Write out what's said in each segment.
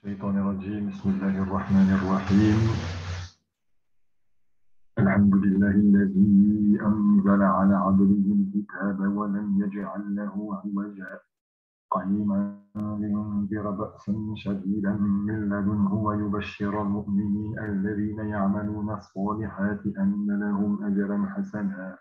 الشيطان الرجيم بسم الله الرحمن الرحيم الحمد لله الذي أنزل على عبده الكتاب ولم يجعل له عوجا قيما لينذر بأسا شديدا من لدنه ويبشر المؤمنين الذين يعملون الصالحات أن لهم أجرا حسنا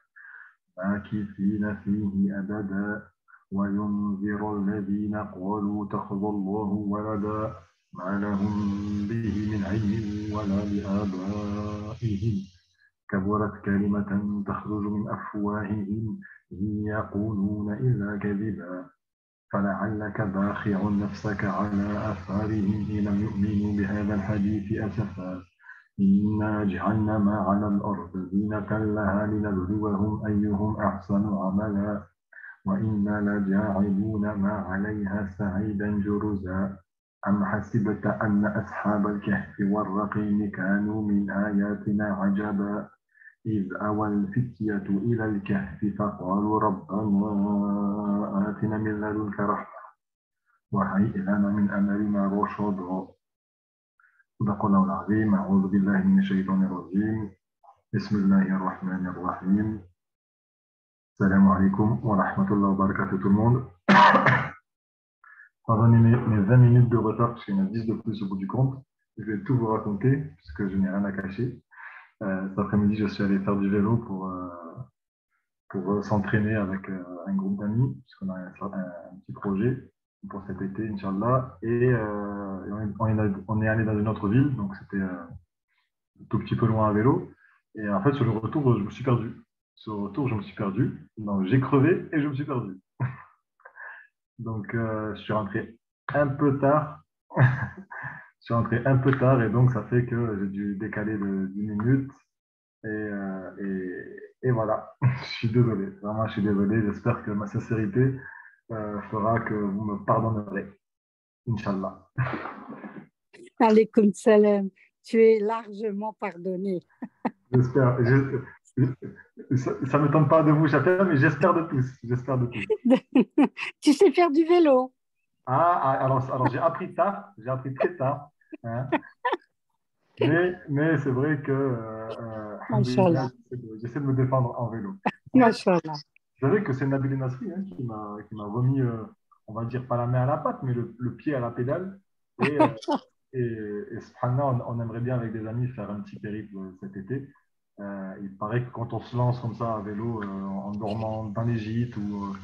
ماكثين فيه أبدا وينذر الذين قالوا اتخذ الله ولدا ما لهم به من علم ولا لآبائهم كبرت كلمة تخرج من أفواههم إن يقولون إلا كذبا فلعلك باخع نفسك على آثارهم إن لم يؤمنوا بهذا الحديث أسفا إنا جعلنا ما على الأرض زينة لها لنبلوهم أيهم أحسن عملا وإنا لجاعلون ما عليها سعيدا جرزا أم حسبت أن أصحاب الكهف والرقيم كانوا من آياتنا عجبا إذ أوى الفتية إلى الكهف فقالوا ربنا آتنا من لدنك رحمة وهيئ لنا من أمرنا رشدا صدق الله العظيم أعوذ بالله من الشيطان الرجيم بسم الله الرحمن الرحيم Salam alaikum wa rahmatullahi wa barakatuh tout le monde. Pardonnez mes 20 minutes de retard parce qu'il y en a 10 de plus au bout du compte. Je vais tout vous raconter puisque je n'ai rien à cacher. Cet après-midi, je suis allé faire du vélo pour s'entraîner avec un groupe d'amis puisqu'on a un petit projet pour cet été, Inch'Allah. Et on est allé dans une autre ville, donc c'était un tout petit peu loin à vélo. Et en fait, sur le retour, je me suis perdu. Sur le retour, je me suis perdu. Donc, j'ai crevé et je me suis perdu. Donc, je suis rentré un peu tard. Je suis rentré un peu tard et donc ça fait que j'ai dû décaler de 10 minutes. Et voilà, je suis désolé. Vraiment, je suis désolé. J'espère que ma sincérité fera que vous me pardonnerez. Inch'Allah. Alaykoum salam. Tu es largement pardonné. J'espère. Ça ne m'étonne pas de vous, Chapelle, mais j'espère de tous. J'espère de tous. Tu sais faire du vélo? Alors j'ai appris tard, j'ai appris très tard. Hein. Mais c'est vrai que alhamdoulilah, j'essaie de me défendre en vélo. En fait, vous savez que c'est Nabil Nasri hein, qui m'a remis, on va dire pas la main à la pâte, mais le pied à la pédale. Et subhanallah, on aimerait bien avec des amis faire un petit périple cet été. Il paraît que quand on se lance comme ça à vélo, en dormant dans les gîtes ou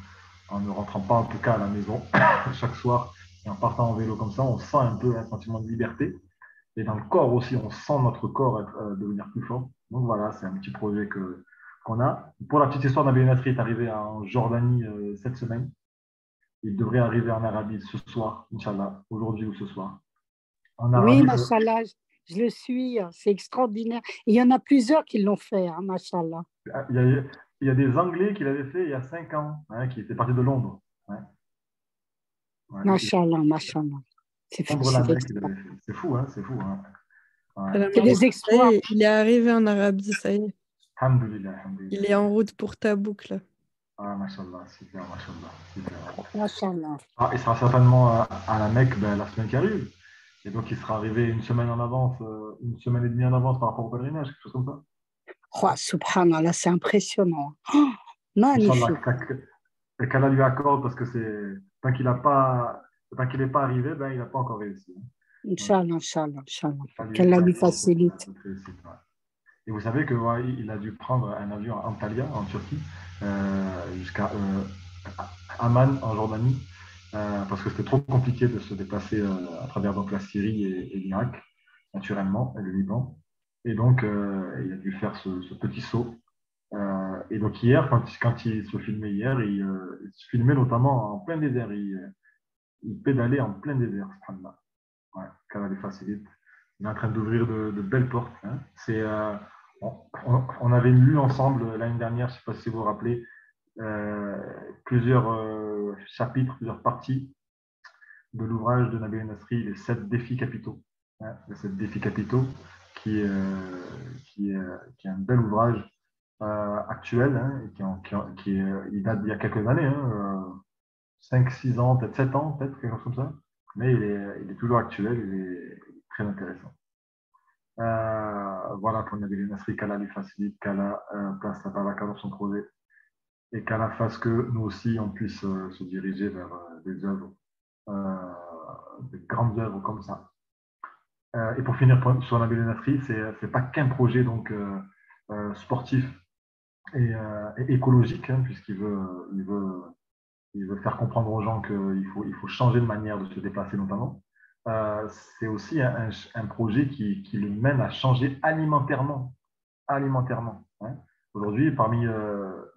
en ne rentrant pas en tout cas à la maison chaque soir et en partant en vélo comme ça, on sent un peu un sentiment de liberté. Et dans le corps aussi, on sent notre corps devenir plus fort. Donc voilà, c'est un petit projet qu'on a. Pour la petite histoire, Nabil Nasri est arrivé en Jordanie cette semaine. Il devrait arriver en Arabie ce soir, Inch'Allah, aujourd'hui ou ce soir. En Arabie, oui, Machallah, je le suis, c'est extraordinaire. Il y en a plusieurs qui l'ont fait, hein, Machallah. Il y a des Anglais qui l'avaient fait il y a 5 ans, hein, qui étaient partis de Londres. Ouais. Ouais, Machallah, Machallah. C'est fou, hein, c'est fou. Hein. Ouais. Des exploits. Il est arrivé en Arabie, ça y est. Alhamdoulilah. Il est en route pour Tabouk, là. Ah, mashallah, super, super. Machallah. Ah, il sera certainement à la Mecque la semaine qui arrive. Et donc, il sera arrivé une semaine en avance, une semaine et demie en avance par rapport au pèlerinage, quelque chose comme ça. Oh, subhanallah, c'est impressionnant. Oh, magnifique. Et qu'Allah lui accorde, parce que tant qu'il n'est pas arrivé, il n'a pas encore réussi. Inch'Allah. Qu'Allah lui facilite. Et vous savez qu'il a dû prendre un avion à Antalya, en Turquie, jusqu'à Amman, en Jordanie, parce que c'était trop compliqué de se déplacer à travers donc, la Syrie et l'Irak, naturellement, et le Liban. Et donc, il a dû faire ce petit saut. Et donc, hier, quand il se filmait hier, il se filmait notamment en plein désert. Il pédalait en plein désert, subhanallah. Ouais, qu'Allah lui facilite. Il est en train d'ouvrir de belles portes. Hein. On avait lu ensemble l'année dernière, je ne sais pas si vous vous rappelez, plusieurs chapitres, plusieurs parties de l'ouvrage de Nabil Nasri, les 7 défis capitaux. Hein, les 7 défis capitaux, qui est un bel ouvrage actuel, hein, il date d'il y a quelques années, hein, 5, 6 ans, peut-être 7 ans, peut-être, quelque chose comme ça. mais il est toujours actuel, il est très intéressant. Voilà pour Nabil Nasri, qu'Allah lui facilite, qu'Allah place la baraka dans son projet et qu'Allah fasse que nous aussi on puisse se diriger vers des œuvres, des grandes œuvres comme ça. Et pour finir sur Nabil Nasri, c'est pas qu'un projet donc sportif et écologique, hein, puisqu'il veut faire comprendre aux gens qu'il faut changer de manière de se déplacer notamment. C'est aussi un projet qui le mène à changer alimentairement. Hein. Aujourd'hui, parmi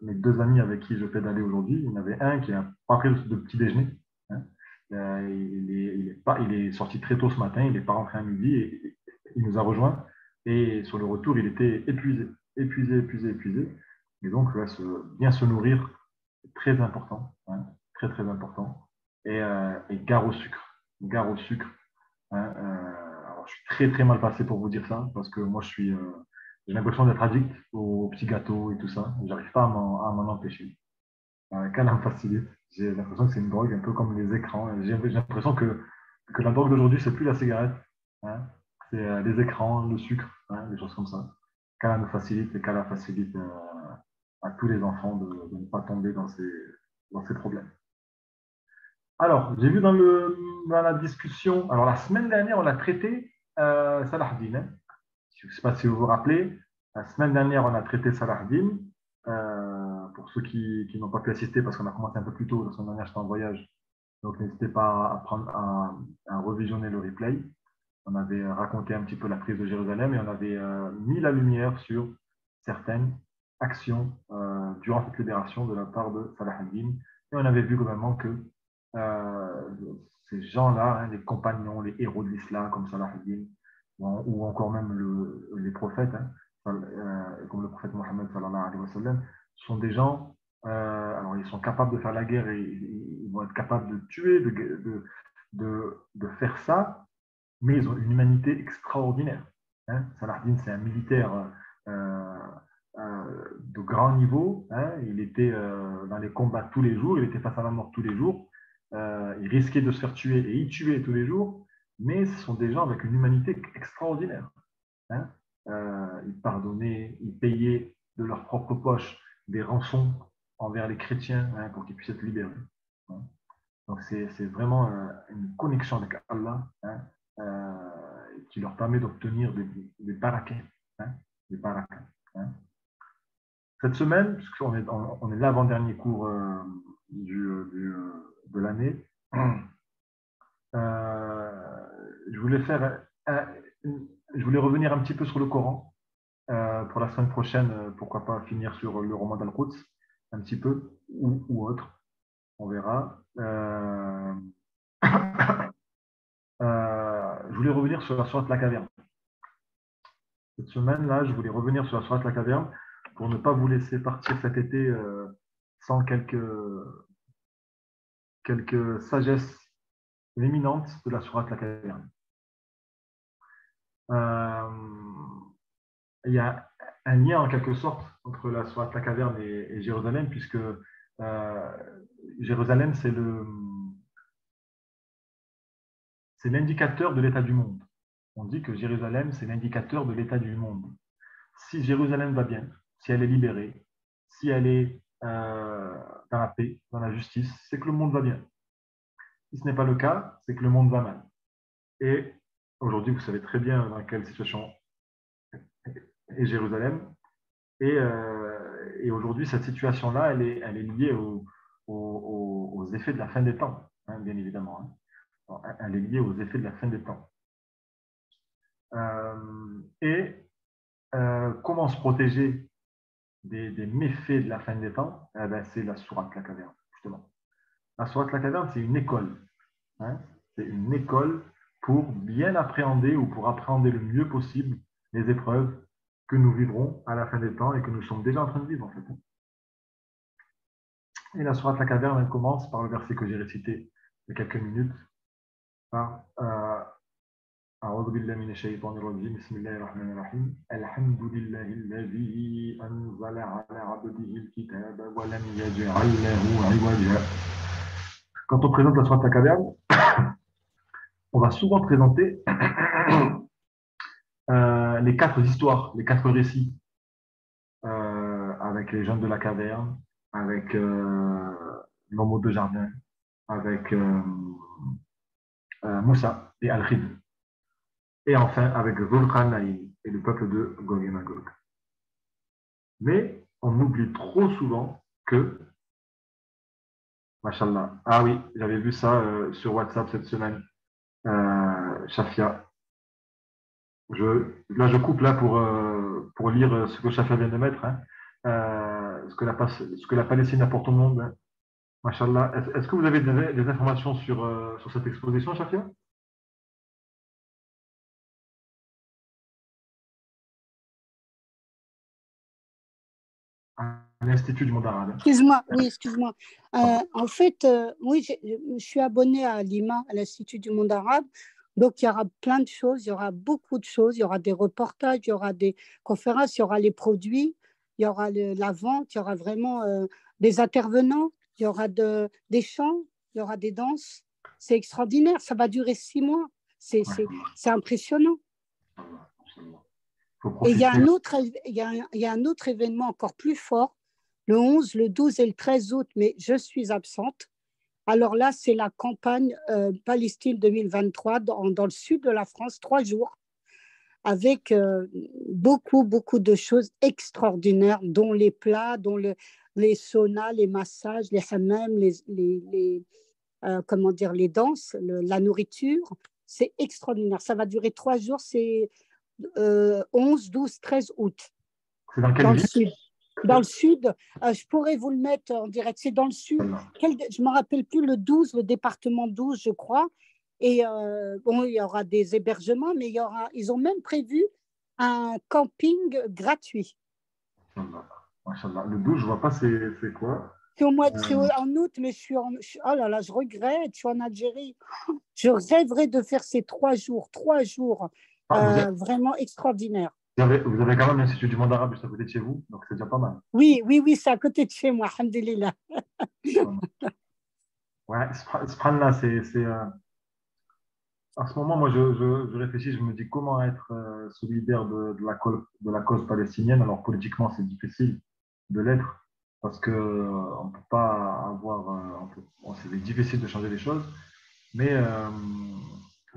mes deux amis avec qui je pédalais aujourd'hui, il y en avait un qui n'a pas pris de petit déjeuner. Hein. Il est sorti très tôt ce matin, il n'est pas rentré à midi et il nous a rejoints. Et sur le retour, il était épuisé. Et donc, bien se nourrir, c'est très important. Hein, très, très important. Et gare au sucre. Hein, alors, je suis très, très mal passé pour vous dire ça, parce que moi, j'ai l'impression d'être addict aux petits gâteaux et tout ça. Je n'arrive pas à m'en empêcher. Qu'Allah me facilite. J'ai l'impression que c'est une drogue, un peu comme les écrans. J'ai l'impression que la drogue d'aujourd'hui, c'est plus la cigarette. Hein, c'est les écrans, le sucre, hein, des choses comme ça. Qu'Allah me facilite et qu'Allah facilite à tous les enfants de ne pas tomber dans ces problèmes. Alors, j'ai vu dans la discussion, alors la semaine dernière, on a traité Salah ad-Din. Hein. Je ne sais pas si vous vous rappelez, la semaine dernière, on a traité Salah ad-Din. Pour ceux qui n'ont pas pu assister, parce qu'on a commencé un peu plus tôt, la semaine dernière, j'étais en voyage. Donc, n'hésitez pas à revisionner le replay. On avait raconté un petit peu la prise de Jérusalem et on avait mis la lumière sur certaines actions durant cette libération de la part de Salah ad-Din. Et on avait vu globalement que ces gens-là, hein, les compagnons, les héros de l'islam, comme Salah ad-Din, ou encore même les prophètes, hein, comme le prophète Mohammed sallallahu alayhi wa sallam, sont des gens, alors ils sont capables de faire la guerre et ils vont être capables de tuer, de faire ça, mais ils ont une humanité extraordinaire. Hein. Salah ad-Din, c'est un militaire de grand niveau. Hein. Il était dans les combats tous les jours, il était face à la mort tous les jours. Il risquait de se faire tuer et il tuait tous les jours, mais ce sont des gens avec une humanité extraordinaire. Hein. Ils pardonnaient, ils payaient de leur propre poche des rançons envers les chrétiens, hein, pour qu'ils puissent être libérés. Hein. Donc c'est vraiment une connexion avec Allah, hein, qui leur permet d'obtenir des barakas. Hein, des barakas, hein. Cette semaine, puisqu'on est l'avant-dernier cours de l'année, je voulais revenir un petit peu sur le Coran. Pour la semaine prochaine, pourquoi pas finir sur le roman d'Al-Quds, un petit peu, ou autre, on verra. Je voulais revenir sur la sourate La Caverne. Cette semaine-là, je voulais revenir sur la sourate La Caverne pour ne pas vous laisser partir cet été sans quelques sagesses éminentes de la sourate La Caverne. Il y a un lien en quelque sorte entre la sourate La Caverne et Jérusalem, puisque Jérusalem, c'est l'indicateur de l'état du monde. On dit que Jérusalem, c'est l'indicateur de l'état du monde. Si Jérusalem va bien, si elle est libérée, si elle est dans la paix, dans la justice, c'est que le monde va bien. Si ce n'est pas le cas, c'est que le monde va mal. Et aujourd'hui, vous savez très bien dans quelle situation est Jérusalem. Et aujourd'hui, cette situation-là, elle est liée aux effets de la fin des temps, hein, bien évidemment. Hein. Elle est liée aux effets de la fin des temps. Comment se protéger des méfaits de la fin des temps? C'est la sourate La Caverne, justement. La sourate La Caverne, c'est une école. Hein. C'est une école pour bien appréhender ou pour appréhender le mieux possible les épreuves que nous vivrons à la fin des temps et que nous sommes déjà en train de vivre, en fait. Et la sourate La Caverne, elle commence par le verset que j'ai récité il y a quelques minutes, par أعوذ بالله من الشيطان الرجيم بسم الله الرحمن الرحيم الحمد لله الذي أنزل على عبده الكتاب ولم يجعل له عوجا. Quand on présente la sourate La Caverne, on va souvent présenter les 4 histoires, les 4 récits, avec les jeunes de la caverne, avec l'homme aux 2 jardins, avec Moussa et Al-Khidr, et enfin avec Dhul-Qarnayn et le peuple de Gog et Magog. Mais on oublie trop souvent que, machallah, ah oui, j'avais vu ça sur WhatsApp cette semaine, Shafia. Là, je coupe là pour lire ce que Shafia vient de mettre, hein. Ce que la Palestine apporte au monde, hein. Machallah. Est-ce que vous avez des informations sur cette exposition, Shafia? L'Institut du monde arabe. Excuse-moi, oui, excuse-moi. En fait, oui, je suis abonnée à l'IMA, à l'Institut du monde arabe. Donc, il y aura plein de choses, il y aura beaucoup de choses. Il y aura des reportages, il y aura des conférences, il y aura les produits, il y aura la vente, il y aura vraiment des intervenants, il y aura des chants, il y aura des danses. C'est extraordinaire, ça va durer 6 mois. C'est impressionnant. Et il y a un autre événement encore plus fort, le 11, le 12 et le 13 août, mais je suis absente. Alors là, c'est la campagne Palestine 2023 dans le sud de la France, 3 jours, avec beaucoup, beaucoup de choses extraordinaires, dont les plats, dont les saunas, les massages, les hammams, comment dire, les danses, la nourriture. C'est extraordinaire. Ça va durer 3 jours. C'est 11, 12, 13 août. C'est dans quelle ville? Sud. Dans le sud, je pourrais vous le mettre en direct. C'est dans le sud. Je ne me rappelle plus, le 12, le département 12, je crois. Et bon, il y aura des hébergements, mais ils ont même prévu un camping gratuit. Le 12, je ne vois pas c'est quoi. C'est en août, mais oh là là, je regrette, je suis en Algérie. Je rêverais de faire ces 3 jours, vraiment extraordinaires. Vous avez quand même l'Institut du monde arabe juste à côté de chez vous, donc c'est déjà pas mal. Oui, c'est à côté de chez moi, alhamdoulilah. Ouais, là, en ce moment, moi, je réfléchis, je me dis comment être solidaire de la cause palestinienne. Alors, politiquement, c'est difficile de l'être parce qu'on ne peut pas avoir. C'est difficile de changer les choses, mais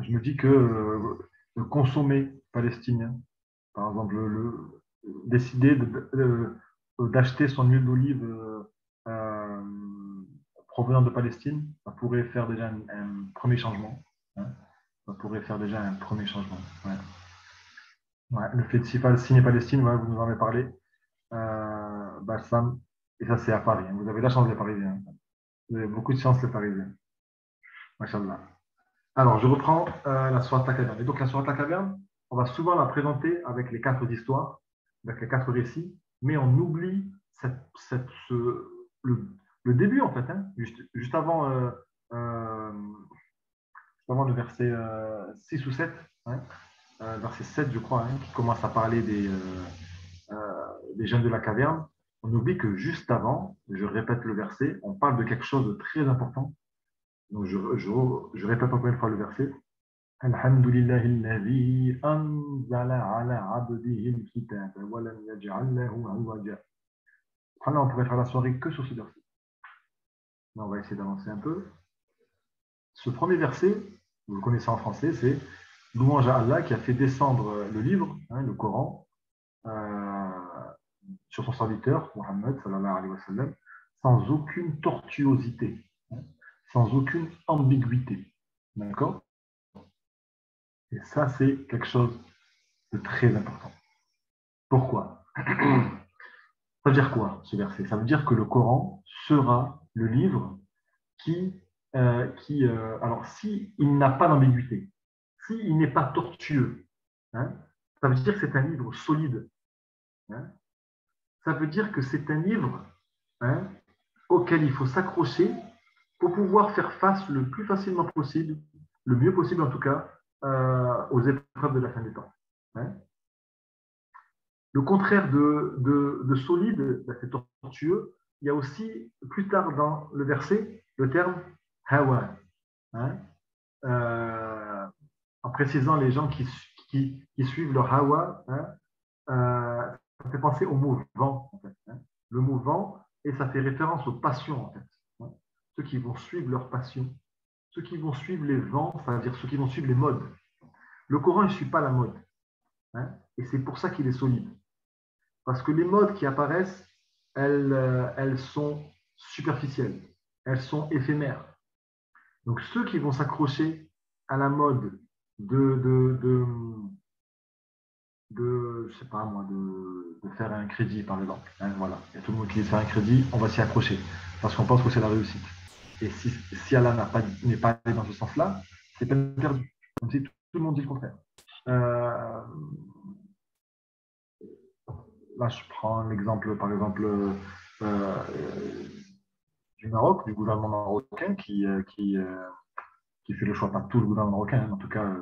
je me dis que le consommer palestinien, par exemple, décider d'acheter son huile d'olive provenant de Palestine, ça pourrait faire déjà un premier changement. Hein. Ça pourrait faire déjà un premier changement. Ouais. Ouais, le fait de signer Palestine, ouais, vous nous en avez parlé. Bassam, et ça c'est à Paris. Vous avez la chance les Parisiens. Vous avez beaucoup de chance les Parisiens. Machallah. Alors, je reprends la Sourate Al-Caverne. Et donc, la Sourate Al-Caverne, on va souvent la présenter avec les 4 histoires, avec les 4 récits, mais on oublie le début, en fait, hein, juste avant le verset 6 ou 7, hein, verset 7, je crois, hein, qui commence à parler des jeunes de la caverne. On oublie que juste avant, je répète le verset, on parle de quelque chose de très important. Donc, je répète encore une fois le verset. Alhamdulillah alladhi anzala ala abdihi al-kitaba wa lam yaj'al lahu 'iwaja. On pourrait faire la soirée que sur ce verset. Là, on va essayer d'avancer un peu. Ce premier verset, vous le connaissez en français, c'est louange à Allah qui a fait descendre le livre, hein, le Coran, sur son serviteur, Mohammed, sallallahu alayhi wa sallam, sans aucune tortuosité, hein, sans aucune ambiguïté. D'accord? Et ça, c'est quelque chose de très important. Pourquoi? Ça veut dire quoi, ce verset? Ça veut dire que le Coran sera le livre alors, s'il n'a pas d'ambiguïté, s'il n'est pas tortueux, hein, ça veut dire que c'est un livre solide. Hein, ça veut dire que c'est un livre, hein, auquel il faut s'accrocher pour pouvoir faire face le plus facilement possible, le mieux possible en tout cas, aux épreuves de la fin des temps. Hein. Le contraire de solide, c'est tortueux. Il y a aussi, plus tard dans le verset, le terme hawa. Hein. précisant les gens qui suivent leur hawa, ça fait penser au mot vent, en fait, hein. Le mot vent, et ça fait référence aux passions, en fait, hein. Ceux qui vont suivre leurs passions, ceux qui vont suivre les vents, c'est-à-dire ceux qui vont suivre les modes. Le Coran ne suit pas la mode, hein, et c'est pour ça qu'il est solide. Parce que les modes qui apparaissent, elles sont superficielles, elles sont éphémères. Donc ceux qui vont s'accrocher à la mode je sais pas moi, de faire un crédit, par exemple, hein, voilà. Il y a tout le monde qui veut faire un crédit, on va s'y accrocher, parce qu'on pense que c'est la réussite. Et si Allah n'est pas allé dans ce sens-là, c'est peine perdue. Comme si tout le monde dit le contraire. Là, je prends l'exemple, par exemple, du Maroc, du gouvernement marocain qui fait le choix, pas tout le gouvernement marocain, hein, en tout cas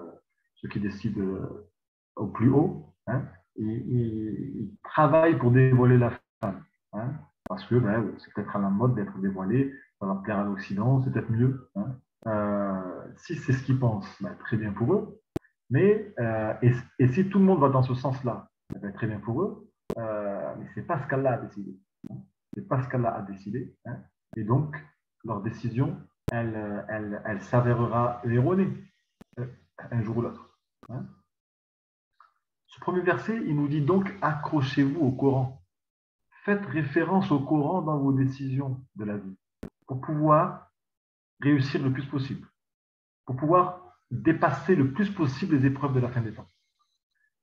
ceux qui décident au plus haut, hein, ils travaillent pour dévoiler la femme, hein, parce que c'est peut-être à la mode d'être dévoilé, ça va plaire à l'Occident, c'est peut-être mieux, hein. Si c'est ce qu'ils pensent, très bien pour eux, mais et si tout le monde va dans ce sens-là, très bien pour eux, mais ce n'est pas ce qu'Allah a décidé, hein. C'est pas ce qu'Allah a décidé, hein. Et donc leur décision, elle s'avérera erronée un jour ou l'autre, hein. Ce premier verset, il nous dit donc accrochez-vous au Coran. Faites référence au Coran dans vos décisions de la vie pour pouvoir réussir le plus possible, pour pouvoir dépasser le plus possible les épreuves de la fin des temps.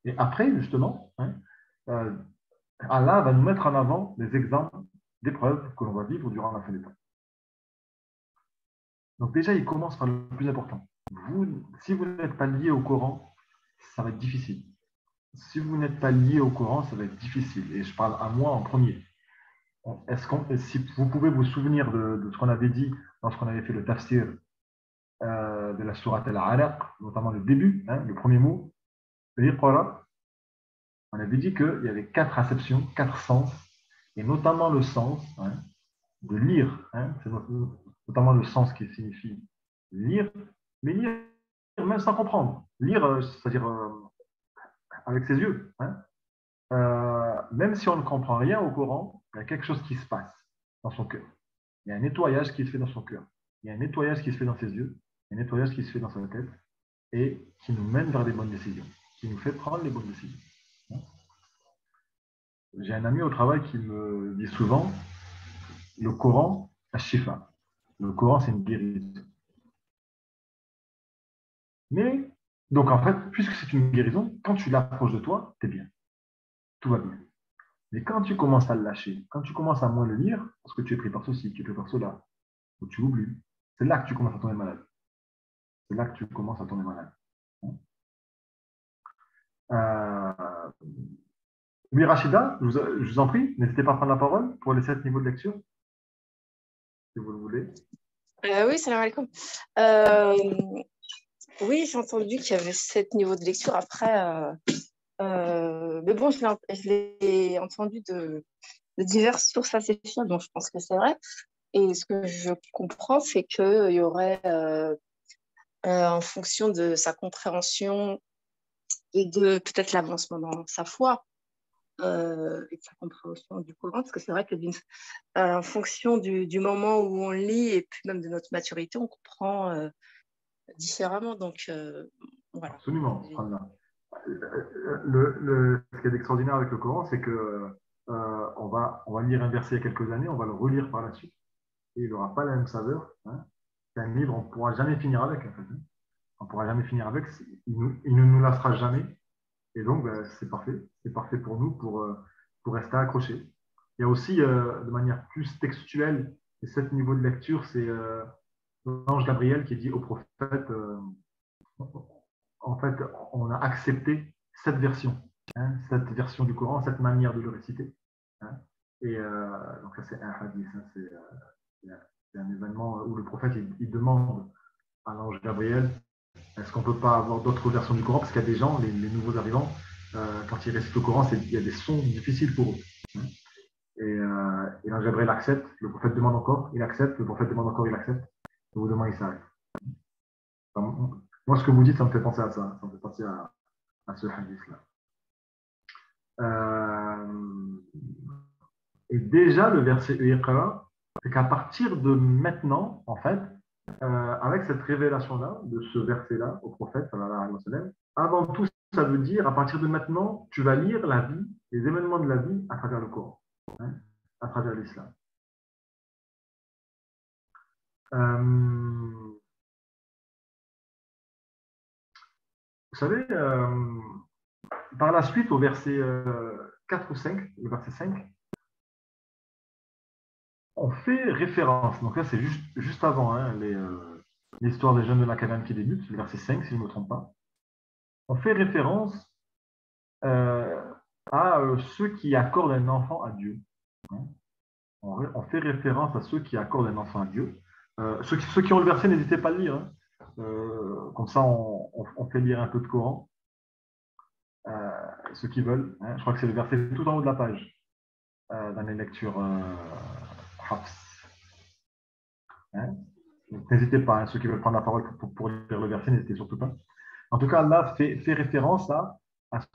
Et après, justement, hein, Allah va nous mettre en avant des exemples d'épreuves que l'on va vivre durant la fin des temps. Donc déjà, il commence par le plus important. Si vous n'êtes pas lié au Coran, ça va être difficile. Si vous n'êtes pas lié au Coran, ça va être difficile. Et je parle à moi en premier. Si vous pouvez vous souvenir de ce qu'on avait dit lorsqu'on avait fait le tafsir de la sourate Al-Alaq, notamment le début, hein, le premier mot, c'est-à-dire on avait dit qu'il y avait 4 acceptions, 4 sens, et notamment le sens, hein, de lire, hein, c'est notamment le sens qui signifie lire, mais lire même sans comprendre. Lire, c'est-à-dire avec ses yeux, hein. Même si on ne comprend rien au Coran, il y a quelque chose qui se passe dans son cœur. Il y a un nettoyage qui se fait dans son cœur. Il y a un nettoyage qui se fait dans ses yeux, un nettoyage qui se fait dans sa tête et qui nous mène vers des bonnes décisions, qui nous fait prendre les bonnes décisions. J'ai un ami au travail qui me dit souvent le Coran, Shifa. Le Coran, c'est une guérison. Mais, donc en fait, puisque c'est une guérison, quand tu l'approches de toi, t'es bien. Tout va bien. Mais quand tu commences à le lâcher, quand tu commences à moins le lire, parce que tu es pris par ceci, tu es pris par cela, ou tu oublies, c'est là que tu commences à tomber malade. C'est là que tu commences à tomber malade. Oui, Rachida, je vous en prie, n'hésitez pas à prendre la parole pour les 7 niveaux de lecture, si vous le voulez. Oui, salam alaikum. Oui, j'ai entendu qu'il y avait 7 niveaux de lecture. Après, mais bon, je l'ai entendu de diverses sources assez fiables, donc je pense que c'est vrai. Et ce que je comprends, c'est qu'il y aurait, en fonction de sa compréhension et de peut-être l'avancement dans sa foi, et de sa compréhension du Coran, parce que c'est vrai que en fonction du moment où on lit et puis même de notre maturité, on comprend différemment. Donc, voilà. Absolument. Ce qui est extraordinaire avec le Coran, c'est que on va lire un verset il y a quelques années, on va le relire par la suite, et il n'aura pas la même saveur, hein. C'est un livre, on ne pourra jamais finir avec, en fait, hein. On ne pourra jamais finir avec, il ne nous lassera jamais. Et donc, c'est parfait. C'est parfait pour nous pour rester accrochés. Il y a aussi, de manière plus textuelle, les 7 niveaux de lecture, c'est l'ange Gabriel qui dit au prophète, en fait, on a accepté cette version, hein, cette version du Coran, cette manière de le réciter, hein. Et donc, ça, c'est un hadith, hein, c'est un événement où le prophète il demande à l'ange Gabriel est-ce qu'on ne peut pas avoir d'autres versions du Coran parce qu'il y a des gens, les nouveaux arrivants, quand ils récitent le Coran, il y a des sons difficiles pour eux. Et l'ange Gabriel accepte, le prophète demande encore, il accepte, le prophète demande encore, il accepte. Au bout d'un moment, il s'arrête. Moi, ce que vous dites, ça me fait penser à ça. Ça me fait penser à ce hadith-là. Et déjà, le verset Iqra, c'est qu'à partir de maintenant, en fait, avec cette révélation-là, de ce verset-là au prophète, sallallahu alayhi wa sallam, avant tout, ça veut dire, à partir de maintenant, tu vas lire la vie, les événements de la vie à travers le Coran, hein, à travers l'islam. Vous savez, par la suite, au verset 4 ou 5, le verset 5, on fait référence, donc là c'est juste avant hein, l'histoire des jeunes de la caverne qui débute, le verset 5 si je ne me trompe pas, on fait référence à ceux qui accordent un enfant à Dieu. Hein. On fait référence à ceux qui accordent un enfant à Dieu. Ceux qui ont le verset, n'hésitez pas à le lire. Hein. Comme ça, on fait lire un peu de Coran. Ceux qui veulent. Hein. Je crois que c'est le verset tout en haut de la page dans les lectures Hafs. Hein. N'hésitez pas, hein, ceux qui veulent prendre la parole pour lire le verset, n'hésitez surtout pas. En tout cas, Allah fait référence à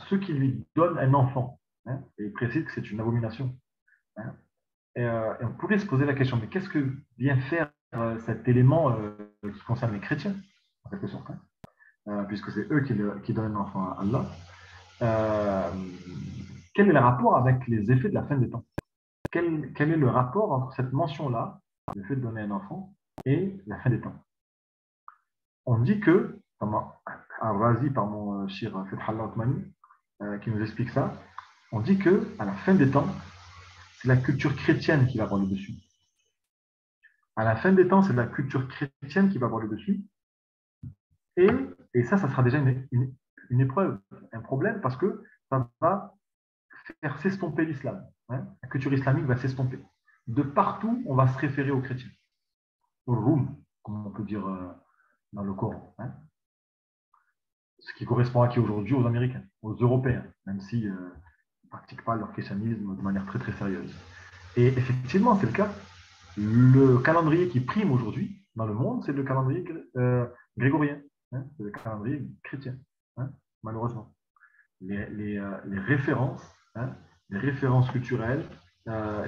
ceux qui lui donnent un enfant. Hein, et il précise que c'est une abomination. Hein. Et on pourrait se poser la question, mais qu'est-ce que vient faire cet élément qui concerne les chrétiens, en quelque sorte, hein, puisque c'est eux qui donnent un enfant à Allah. Quel est le rapport avec les effets de la fin des temps? Quel est le rapport entre cette mention-là, le fait de donner un enfant, et la fin des temps? On dit que, comme Razi par mon cher Fethallah Othmani, qui nous explique ça, on dit que à la fin des temps, c'est la culture chrétienne qui va avoir le dessus. À la fin des temps, c'est la culture chrétienne qui va avoir le dessus. Et ça sera déjà une épreuve, un problème, parce que ça va faire s'estomper l'islam. Hein. La culture islamique va s'estomper. De partout, on va se référer aux chrétiens. Au Roum, comme on peut dire dans le Coran. Hein. Ce qui correspond à qui aujourd'hui? Aux Américains, aux Européens, même s'ils ne pratiquent pas leur christianisme de manière très très sérieuse. Et effectivement, c'est le cas. Le calendrier qui prime aujourd'hui dans le monde, c'est le calendrier grégorien. Hein, c'est le calendrier chrétien, hein, malheureusement. Les références, hein, les références culturelles, la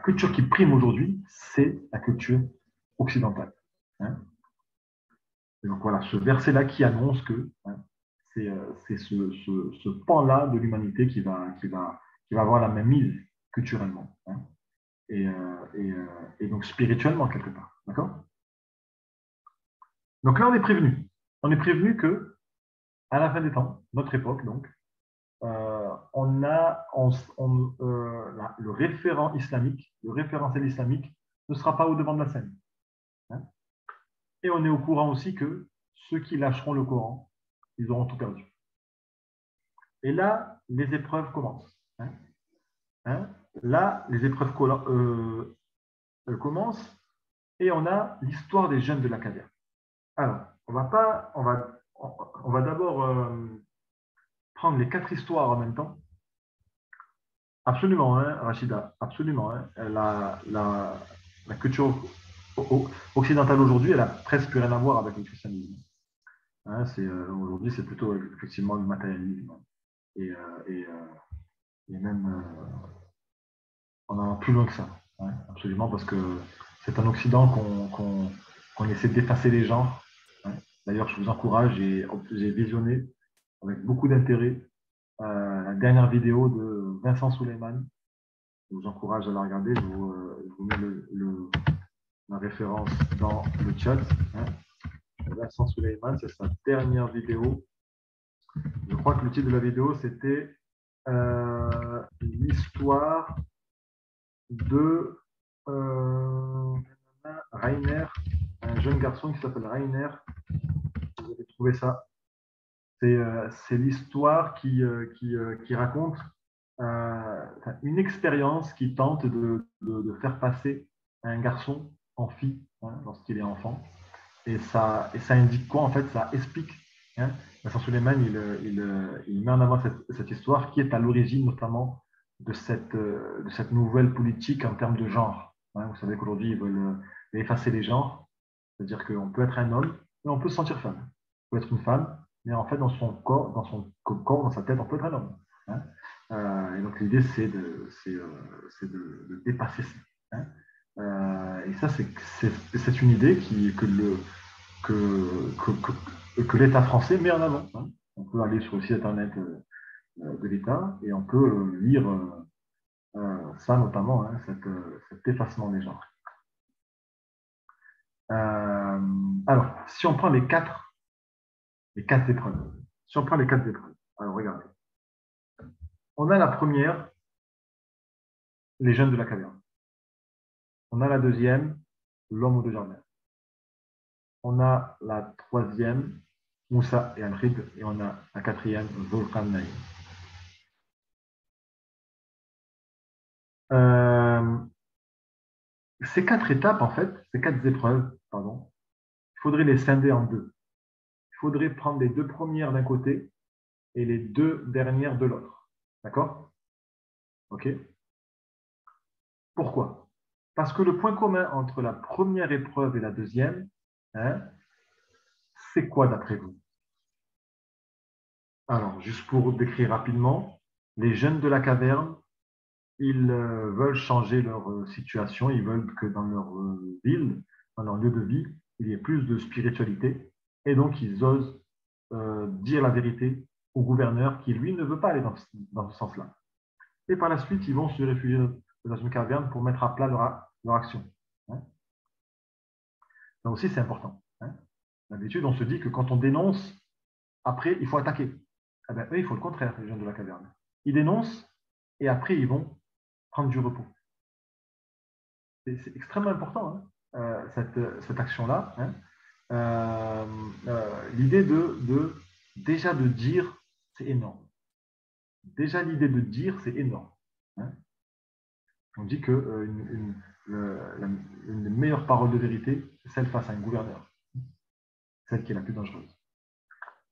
culture qui prime aujourd'hui, c'est la culture occidentale. Hein. Et donc voilà, ce verset-là qui annonce que hein, c'est ce pan-là de l'humanité qui va avoir la même mise culturellement. Hein. Et donc spirituellement quelque part. D'accord? Donc là, on est prévenu. On est prévenu que à la fin des temps, notre époque, donc, le référent islamique, le référentiel islamique ne sera pas au devant de la scène. Hein. Et on est au courant aussi que ceux qui lâcheront le Coran, ils auront tout perdu. Et là, les épreuves commencent. Hein. Hein. Là, les épreuves commencent et on a l'histoire des jeunes de la caverne. Alors, on va d'abord prendre les 4 histoires en même temps. Absolument, hein, Rachida, absolument. Hein. La culture occidentale aujourd'hui, elle a presque plus rien à voir avec le christianisme. Hein, aujourd'hui, c'est plutôt effectivement le matérialisme. Et même, on en a plus loin que ça. Hein, absolument, parce que c'est un Occident qu'on essaie d'effacer les genres. Hein. D'ailleurs, je vous encourage, j'ai visionné avec beaucoup d'intérêt la dernière vidéo de Vincent Suleiman. Je vous encourage à la regarder. Je vous mets la référence dans le chat. Hein. Vincent Suleiman, c'est sa dernière vidéo. Je crois que le titre de la vidéo, c'était l'histoire de Rainer, un jeune garçon qui s'appelle Rainer. Vous avez trouvé ça. C'est l'histoire qui raconte une expérience qui tente de faire passer un garçon en fille hein, lorsqu'il est enfant. Et ça indique quoi? En fait, ça explique. Hein, Vincent Suleiman, il met en avant cette histoire qui est à l'origine notamment de cette nouvelle politique en termes de genre. Hein, vous savez qu'aujourd'hui, ils veulent effacer les genres. C'est-à-dire qu'on peut être un homme, mais on peut se sentir femme. On peut être une femme, mais en fait, dans son corps, dans sa tête, on peut être un homme. Hein. Et donc, l'idée, c'est de dépasser ça. Hein. Et ça, c'est une idée que l'État français met en avant. Hein. On peut aller sur le site internet de l'État et on peut lire ça notamment, hein, cet effacement des genres. Alors, si on prend les quatre épreuves, alors regardez. On a la première, les jeunes de la caverne. On a la deuxième, l'homme aux deux jardins. On a la troisième, Moussa et Al-Khid, et on a la quatrième, Zulqarnayn. Ces quatre étapes, en fait, ces quatre épreuves, pardon, il faudrait les scinder en deux. Il faudrait prendre les deux premières d'un côté et les deux dernières de l'autre. D'accord? Ok? Pourquoi? Parce que le point commun entre la première épreuve et la deuxième, hein, c'est quoi d'après vous? Alors, juste pour décrire rapidement, les jeunes de la caverne, ils veulent changer leur situation, ils veulent que dans leur ville, dans leur lieu de vie, il y ait plus de spiritualité. Et donc, ils osent dire la vérité au gouverneur qui, lui, ne veut pas aller dans ce sens-là. Et par la suite, ils vont se réfugier dans une caverne pour mettre à plat leur action. Hein. Ça aussi, c'est important. Hein. D'habitude, on se dit que quand on dénonce, après, il faut attaquer. Eh bien, eux, il faut le contraire, les jeunes de la caverne. Ils dénoncent et après, ils vont prendre du repos. C'est extrêmement important, hein, cette action-là. Hein. L'idée déjà de dire, c'est énorme. Déjà, l'idée de dire, c'est énorme. Hein. On dit que une des meilleures paroles de vérité, c'est celle face à un gouverneur. Celle qui est la plus dangereuse.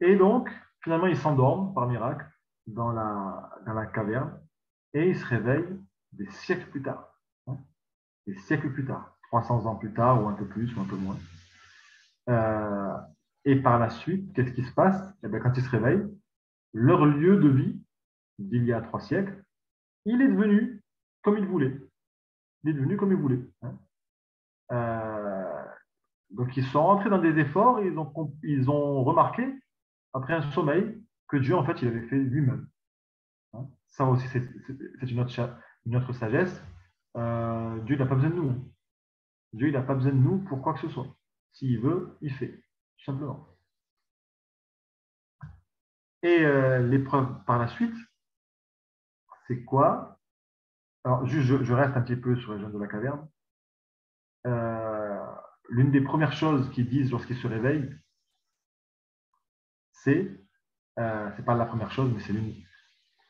Et donc, finalement, ils s'endorment par miracle dans la caverne et ils se réveillent des siècles plus tard. Hein, des siècles plus tard, 300 ans plus tard ou un peu plus ou un peu moins. Et par la suite, qu'est-ce qui se passe? Eh bien, quand ils se réveillent, leur lieu de vie d'il y a 3 siècles, il est devenu comme ils voulaient. Il est devenu comme ils voulaient. Hein. Donc, ils sont rentrés dans des efforts et ils ont remarqué, après un sommeil, que Dieu, en fait, il avait fait lui-même. Hein. Ça aussi, c'est une autre sagesse. Dieu n'a pas besoin de nous. Dieu, il n'a pas besoin de nous pour quoi que ce soit. S'il veut, il fait, tout simplement. Et l'épreuve par la suite, c'est quoi? Alors, juste, je reste un petit peu sur les jeunes de la caverne. L'une des premières choses qu'ils disent lorsqu'ils se réveillent, c'est pas la première chose, mais c'est l'une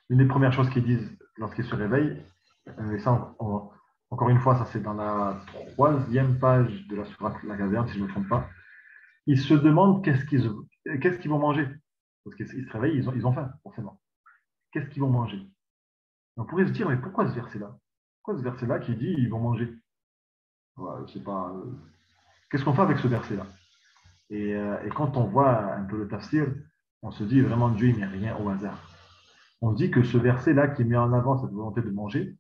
des premières choses qu'ils disent lorsqu'ils se réveillent. Et ça, encore une fois, ça c'est dans la 3e page de la sourate de la caverne, si je ne me trompe pas. Ils se demandent qu'est-ce qu'ils vont manger. Parce qu'ils se réveillent, ils ont faim, forcément. Qu'est-ce qu'ils vont manger? On pourrait se dire, mais pourquoi ce verset-là? Pourquoi ce verset-là qui dit ils vont manger? Ouais, je sais pas. Qu'est-ce qu'on fait avec ce verset-là? Et quand on voit un peu le tafsir, on se dit vraiment Dieu, il ne met rien au hasard. On dit que ce verset-là qui met en avant cette volonté de manger,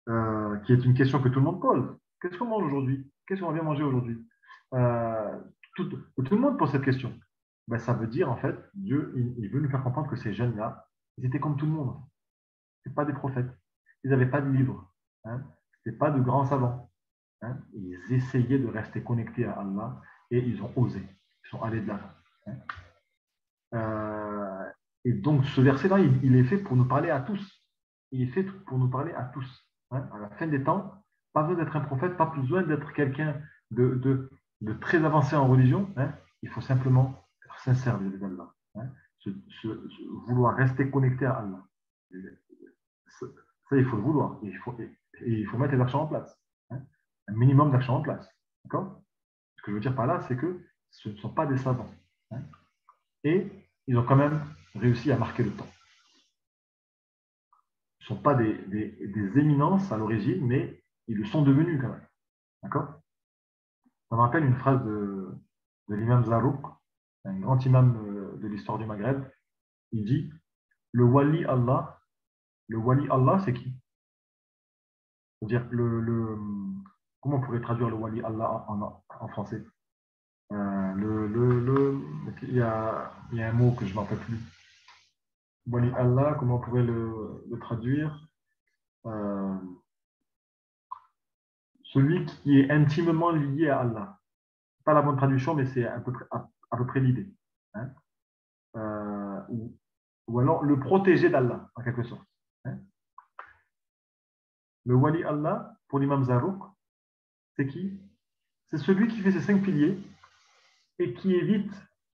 qui est une question que tout le monde pose. Qu'est-ce qu'on mange aujourd'hui? Qu'est-ce qu'on vient manger aujourd'hui? Tout le monde pose cette question. Ben, ça veut dire, en fait, Dieu, il veut nous faire comprendre que ces jeunes-là, ils étaient comme tout le monde. Ce pas des prophètes. Ils n'avaient pas de livres. Hein. Ce pas de grands savants. Hein. Ils essayaient de rester connectés à Allah et ils ont osé. Ils sont allés de l'avant. Hein. Et donc, ce verset-là, il est fait pour nous parler à tous. Il est fait pour nous parler à tous. Hein. À la fin des temps, pas besoin d'être un prophète, pas besoin d'être quelqu'un de très avancé en religion. Hein. Il faut simplement être sincère vis-à-vis d'Allah. Hein. Vouloir rester connecté à Allah. Ça, il faut le vouloir. Et il faut mettre les actions en place. Hein. Un minimum d'actions en place. D'accord? Ce que je veux dire par là, c'est que ce ne sont pas des savants. Hein. Et ils ont quand même réussi à marquer le temps. Ce ne sont pas des éminences à l'origine, mais ils le sont devenus quand même. D'accord? Ça me rappelle une phrase de l'imam Zarouk, un grand imam de l'histoire du Maghreb. Il dit, le wali Allah, c'est qui? C'est-à-dire, comment on pourrait traduire le wali Allah en français? Il y a un mot que je ne m'en rappelle plus. Wali Allah, comment on pourrait le traduire? Euh, Celui qui est intimement lié à Allah. Pas la bonne traduction, mais c'est à peu près l'idée. Hein? Ou alors le protégé d'Allah, en quelque sorte. Hein? Le wali Allah, pour l'imam Zarouk, c'est qui? C'est celui qui fait ses 5 piliers et qui évite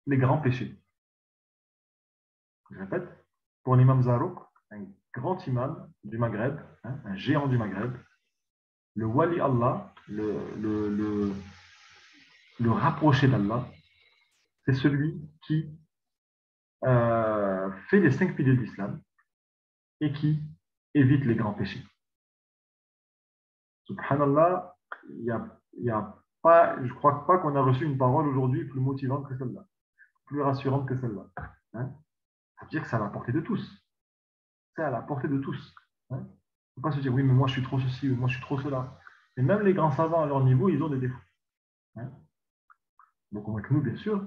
les grands péchés. Je répète, pour l'imam Zarouk, un grand imam du Maghreb, hein, un géant du Maghreb, le wali Allah, le rapproché d'Allah, c'est celui qui fait les 5 piliers de l'islam et qui évite les grands péchés. Subhanallah, il y a pas, je ne crois pas qu'on a reçu une parole aujourd'hui plus motivante que celle-là, plus rassurante que celle-là. Hein? Ça veut dire que c'est à la portée de tous. C'est à la portée de tous. Hein? Il ne faut pas se dire, oui, mais moi je suis trop ceci, ou moi je suis trop cela. Et même les grands savants à leur niveau, ils ont des défauts. Hein? Donc on est que nous, bien sûr,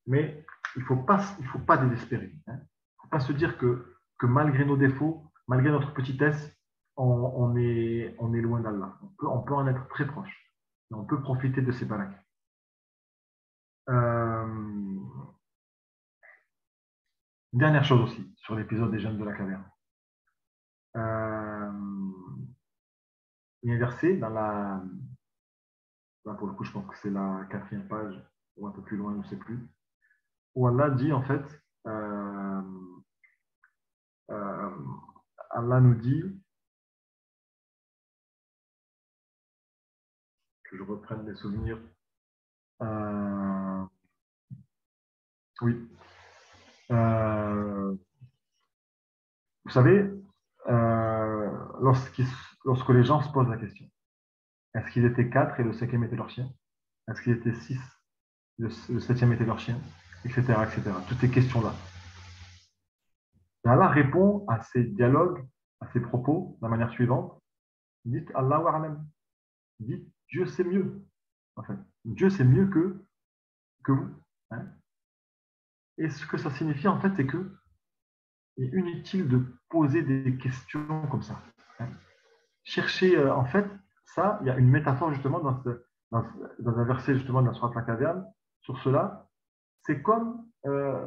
mais il ne faut pas désespérer. Hein? Il ne faut pas se dire que malgré nos défauts, malgré notre petitesse, on est loin d'Allah. On peut en être très proche. Et on peut profiter de ces barakas. Dernière chose aussi, sur l'épisode des jeunes de la caverne. Il y a un verset dans là, pour le coup, je pense que c'est la 4e page, ou un peu plus loin, je ne sais plus, où Allah dit en fait, Allah nous dit, que je reprenne mes souvenirs, oui, vous savez, lorsque les gens se posent la question, est-ce qu'ils étaient 4 et le 5e était leur chien? Est-ce qu'ils étaient 6, le 7e était leur chien? Etc. etc. Toutes ces questions-là. Et Allah répond à ces dialogues, à ces propos, de la manière suivante. Dites Allah wa alam. Dites Dieu sait mieux. En fait, Dieu sait mieux que vous. Hein? Et ce que ça signifie, en fait, c'est que il est inutile de poser des questions comme ça. Hein? Chercher, en fait, ça, il y a une métaphore justement dans un verset justement de la Sourate Al-Caverne sur cela. C'est comme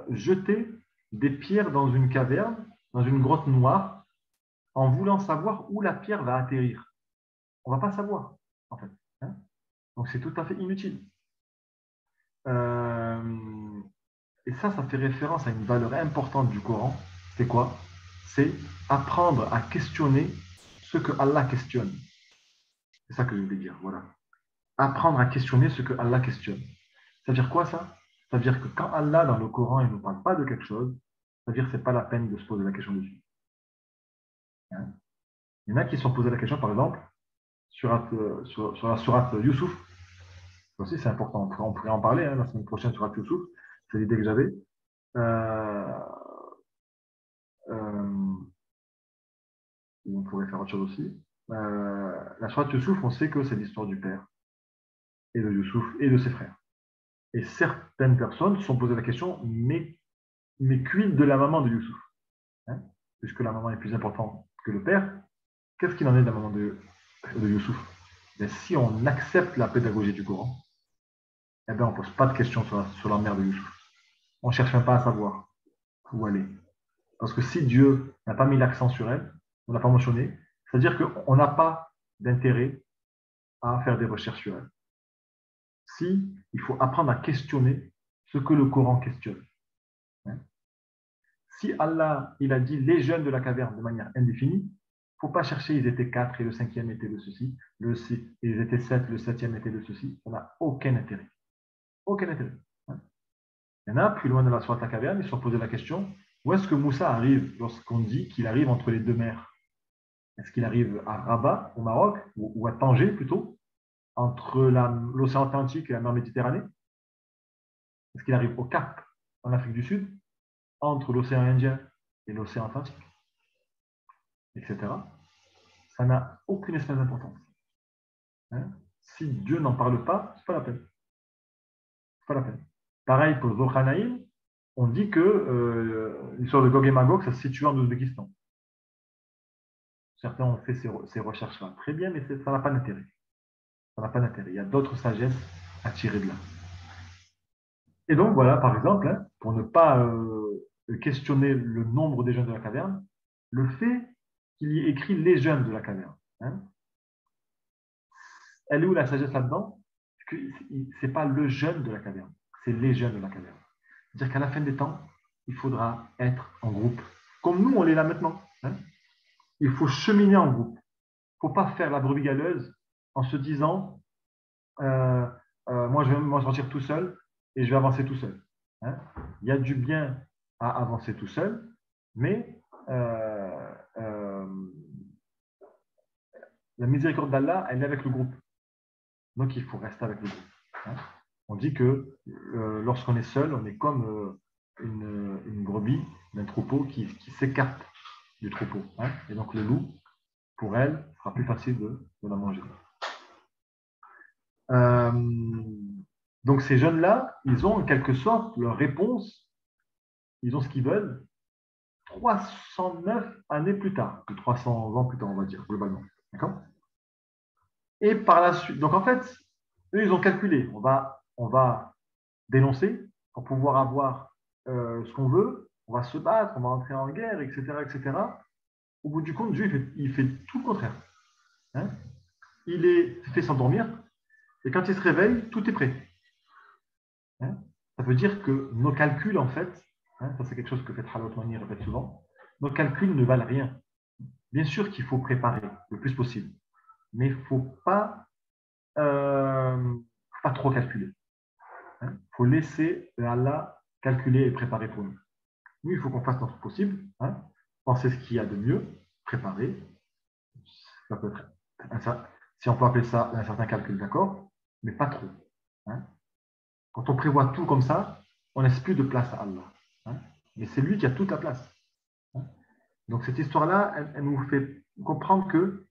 jeter des pierres dans une caverne, dans une grotte noire, en voulant savoir où la pierre va atterrir. On ne va pas savoir, en fait. Hein? Donc, c'est tout à fait inutile. Et ça fait référence à une valeur importante du Coran. C'est quoi? C'est apprendre à questionner ce que Allah questionne. C'est ça que je voulais dire. Voilà. Apprendre à questionner ce que Allah questionne. Ça veut dire quoi, ça? Ça veut dire que quand Allah, dans le Coran, il ne nous parle pas de quelque chose, ça veut dire que ce n'est pas la peine de se poser la question dessus. Hein? Il y en a qui se sont posés la question, par exemple, sur la sourate Youssouf. Ça aussi, c'est important. On pourrait en parler la semaine prochaine sur Youssouf. C'est l'idée que j'avais. On pourrait faire autre chose aussi. La sourate Youssouf, on sait que c'est l'histoire du père et de Youssouf et de ses frères. Et certaines personnes se sont posées la question, mais quid de la maman de Youssouf? Hein? Puisque la maman est plus importante que le père, qu'est-ce qu'il en est de la maman de Youssouf? Mais si on accepte la pédagogie du Coran, eh bien, on ne pose pas de questions sur la mère de Youssouf. On ne cherche même pas à savoir où elle est. Parce que si Dieu n'a pas mis l'accent sur elle, on n'a pas mentionné, c'est-à-dire qu'on n'a pas d'intérêt à faire des recherches sur elle. Si, il faut apprendre à questionner ce que le Coran questionne. Hein? Si Allah, il a dit les jeunes de la caverne de manière indéfinie, il ne faut pas chercher, ils étaient 4 et le 5e était de ceci, ils étaient 7, le 7e était de ceci, ça n'a aucun intérêt. Aucun intérêt. Hein? Il y en a, plus loin de la sourate la caverne, ils se sont posé la question, où est-ce que Moussa arrive lorsqu'on dit qu'il arrive entre les deux mers? Est-ce qu'il arrive à Rabat, au Maroc, ou à Tanger plutôt? entre l'océan Atlantique et la mer Méditerranée? Est-ce qu'il arrive au Cap, en Afrique du Sud, entre l'océan Indien et l'océan Atlantique, etc. Ça n'a aucune espèce d'importance. Hein? Si Dieu n'en parle pas, c'est pas la peine. C'est pas la peine. Pareil pour Zokhanaïm, on dit que l'histoire de Gog et Magog, ça se situe en Ouzbékistan. Certains ont fait ces recherches-là. Très bien, mais ça n'a pas d'intérêt. Ça n'a pas d'intérêt. Il y a d'autres sagesses à tirer de là. Et donc, voilà, par exemple, hein, pour ne pas questionner le nombre des jeunes de la caverne, le fait qu'il y ait écrit les jeunes de la caverne. Hein, elle est où la sagesse là-dedans? Ce n'est pas le jeune de la caverne, c'est les jeunes de la caverne. C'est-à-dire qu'à la fin des temps, il faudra être en groupe. Comme nous, on est là maintenant. Hein. Il faut cheminer en groupe. Il ne faut pas faire la brebis galeuse en se disant moi, je vais m'en sortir tout seul et je vais avancer tout seul. Hein. Il y a du bien à avancer tout seul, mais la miséricorde d'Allah, elle est avec le groupe. Donc, il faut rester avec le groupe. Hein. On dit que lorsqu'on est seul, on est comme une brebis d'un troupeau qui s'écarte du troupeau. Hein. Et donc, le loup, pour elle, sera plus facile de la manger. Donc, ces jeunes-là, ils ont en quelque sorte leur réponse, ils ont ce qu'ils veulent 309 années plus tard, que 300 ans plus tard, on va dire, globalement. D'accord? Et par la suite, donc en fait, eux, ils ont calculé, on va dénoncer pour pouvoir avoir ce qu'on veut, on va se battre, on va entrer en guerre, etc., etc. Au bout du compte, Dieu, il fait tout le contraire. Hein? Il est fait s'endormir, et quand il se réveille, tout est prêt. Hein? Ça veut dire que nos calculs, en fait, hein, ça c'est quelque chose que fait Halot Mani répète souvent, nos calculs ne valent rien. Bien sûr qu'il faut préparer le plus possible, mais il ne faut pas trop calculer. Il faut laisser Allah calculer et préparer pour nous. Nous, il faut qu'on fasse notre possible, hein, penser ce qu'il y a de mieux, préparer. Ça peut être si on peut appeler ça un certain calcul, d'accord, mais pas trop. Hein. Quand on prévoit tout comme ça, on ne laisse plus de place à Allah. Hein. Mais c'est lui qui a toute la place. Hein. Donc cette histoire-là, elle nous fait comprendre que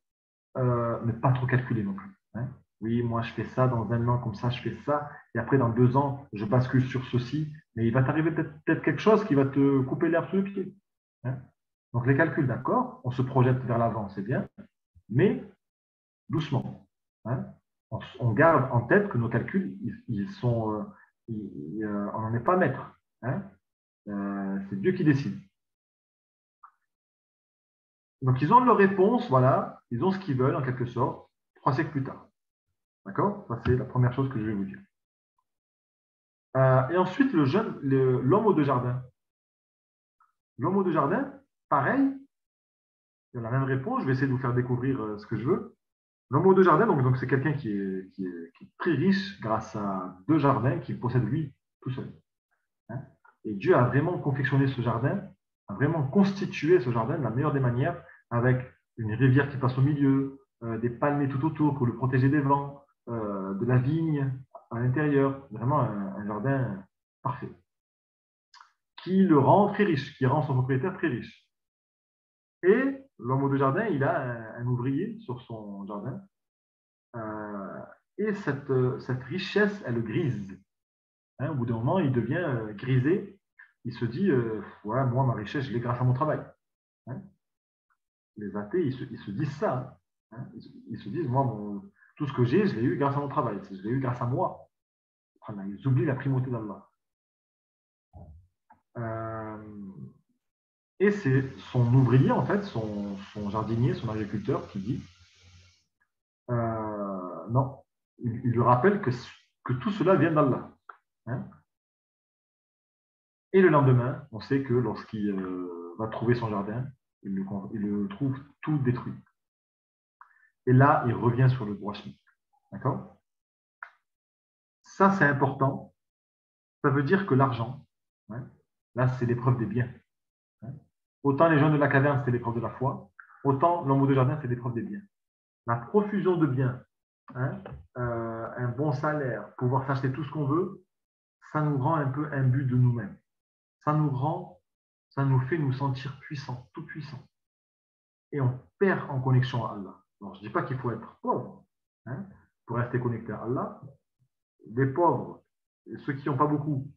ne pas trop calculer non plus. Hein. Oui, moi je fais ça dans un an, comme ça je fais ça, et après dans 2 ans, je bascule sur ceci, mais il va t'arriver peut-être quelque chose qui va te couper l'herbe sous le pied. Hein. Donc les calculs, d'accord, on se projette vers l'avant, c'est bien, mais doucement. Hein. On garde en tête que nos calculs, on n'en est pas maître. Hein. C'est Dieu qui décide. Donc ils ont leur réponse, voilà, ils ont ce qu'ils veulent en quelque sorte, 3 siècles plus tard. D'accord? Ça, c'est la première chose que je vais vous dire. Et ensuite, l'homme aux 2 jardins. L'homme aux 2 jardins, pareil, il y a la même réponse. Je vais essayer de vous faire découvrir ce que je veux. L'homme aux 2 jardins, donc c'est quelqu'un qui est très riche grâce à 2 jardins qu'il possède lui tout seul. Hein? Et Dieu a vraiment confectionné ce jardin, a vraiment constitué ce jardin de la meilleure des manières, avec une rivière qui passe au milieu, des palmiers tout autour pour le protéger des vents, de la vigne à l'intérieur, vraiment un jardin parfait, qui le rend très riche, qui rend son propriétaire très riche. Et l'homme aux 2 jardins, il a un ouvrier sur son jardin, et cette richesse, elle le grise. Hein, au bout d'un moment, il devient grisé, il se dit, voilà, moi, ma richesse, je l'ai grâce à mon travail. Hein. Les athées, ils se disent ça. Hein. Ils se disent, moi, tout ce que j'ai, je l'ai eu grâce à mon travail, je l'ai eu grâce à moi. Ils oublient la primauté d'Allah. Et c'est son ouvrier, en fait, son jardinier, son agriculteur, qui dit non, il lui rappelle que tout cela vient d'Allah. Hein. Et le lendemain, on sait que lorsqu'il va trouver son jardin, il le trouve tout détruit. Et là, il revient sur le droit chemin. D'accord? Ça, c'est important. Ça veut dire que l'argent, hein, là, c'est l'épreuve des biens. Hein. Autant les gens de la caverne, c'est l'épreuve de la foi, autant l'homme aux 2 jardins, c'est l'épreuve des biens. La profusion de biens hein, un bon salaire, pouvoir s'acheter tout ce qu'on veut, ça nous rend un peu imbus de nous-mêmes. Ça nous fait nous sentir puissants, tout puissants. Et on perd en connexion à Allah. Alors, je ne dis pas qu'il faut être pauvre, hein, pour rester connecté à Allah. Les pauvres, ceux qui n'ont pas beaucoup,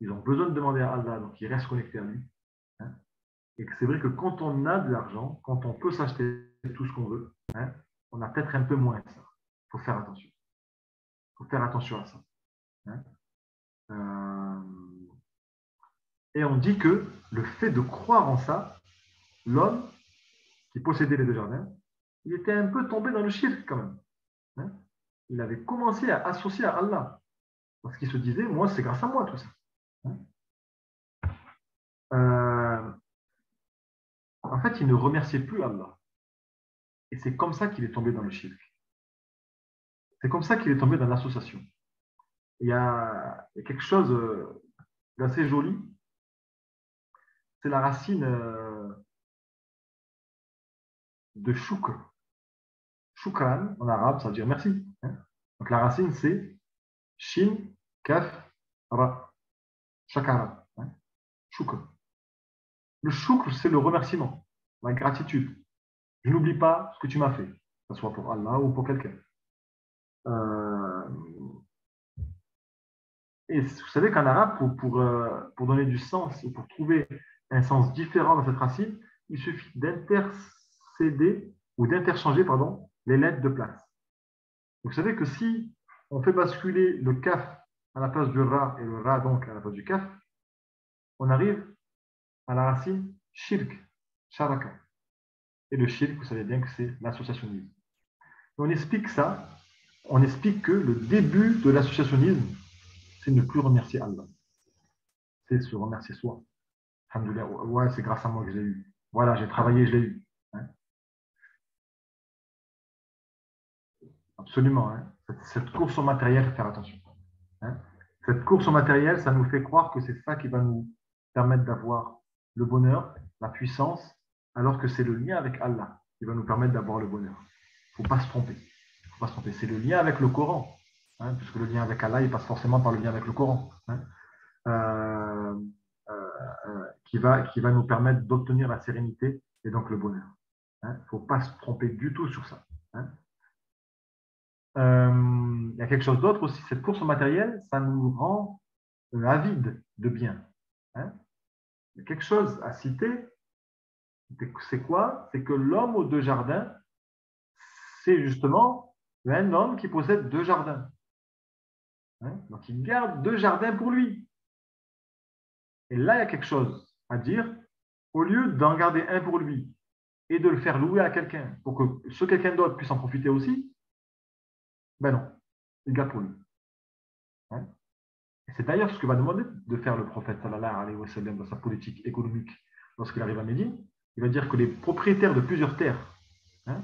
ils ont besoin de demander à Allah, donc ils restent connectés à lui. Hein. Et c'est vrai que quand on a de l'argent, quand on peut s'acheter tout ce qu'on veut, hein, on a peut-être un peu moins ça. Il faut faire attention. Il faut faire attention à ça. Hein. Et on dit que le fait de croire en ça, l'homme qui possédait les deux jardins, il était un peu tombé dans le shirk quand même. Hein. Il avait commencé à associer à Allah. Parce qu'il se disait, moi, c'est grâce à moi tout ça. Hein. En fait, il ne remerciait plus Allah. Et c'est comme ça qu'il est tombé dans le shirk. C'est comme ça qu'il est tombé dans l'association. Il y a quelque chose d'assez joli. C'est la racine de shukr. Shukran, en arabe, ça veut dire merci. Hein. Donc la racine, c'est shin, kaf, ra. Shakara. Hein. Shukr. Le shukr, c'est le remerciement, la gratitude. Je n'oublie pas ce que tu m'as fait, que ce soit pour Allah ou pour quelqu'un. Et vous savez qu'en arabe, pour donner du sens ou pour trouver un sens différent dans cette racine, il suffit d'intercéder ou d'interchanger les lettres de place. Vous savez que si on fait basculer le kaf à la place du ra et le ra donc à la place du kaf, on arrive à la racine shirk, sharaka. Et le shirk, vous savez bien que c'est l'associationnisme. On explique ça, on explique que le début de l'associationnisme, c'est ne plus remercier Allah. C'est se remercier soi. Alhamdoulilah, ouais, c'est grâce à moi que je l'ai eu. Voilà, j'ai travaillé, je l'ai eu. Hein. Absolument. Hein. Cette course au matériel, il faut faire attention. Hein. Cette course au matériel, ça nous fait croire que c'est ça qui va nous permettre d'avoir le bonheur, la puissance, alors que c'est le lien avec Allah qui va nous permettre d'avoir le bonheur. Il ne faut pas se tromper. Faut pas se tromper. C'est le lien avec le Coran, hein, puisque le lien avec Allah, il passe forcément par le lien avec le Coran, hein, qui va nous permettre d'obtenir la sérénité et donc le bonheur. Il ne faut pas se tromper du tout sur ça. Hein. Il y a quelque chose d'autre aussi. Cette course au matériel, ça nous rend avides de biens. Hein. Il y a quelque chose à citer. C'est quoi? C'est que l'homme aux deux jardins, c'est justement un homme qui possède deux jardins. Hein? Donc, il garde deux jardins pour lui. Et là, il y a quelque chose à dire. Au lieu d'en garder un pour lui et de le faire louer à quelqu'un pour que ce quelqu'un d'autre puisse en profiter aussi, ben non, il garde pour lui. Hein? Et c'est d'ailleurs ce que va demander de faire le prophète sallallahu alayhi wa sallam dans sa politique économique lorsqu'il arrive à Médine. Il va dire que les propriétaires de plusieurs terres, hein,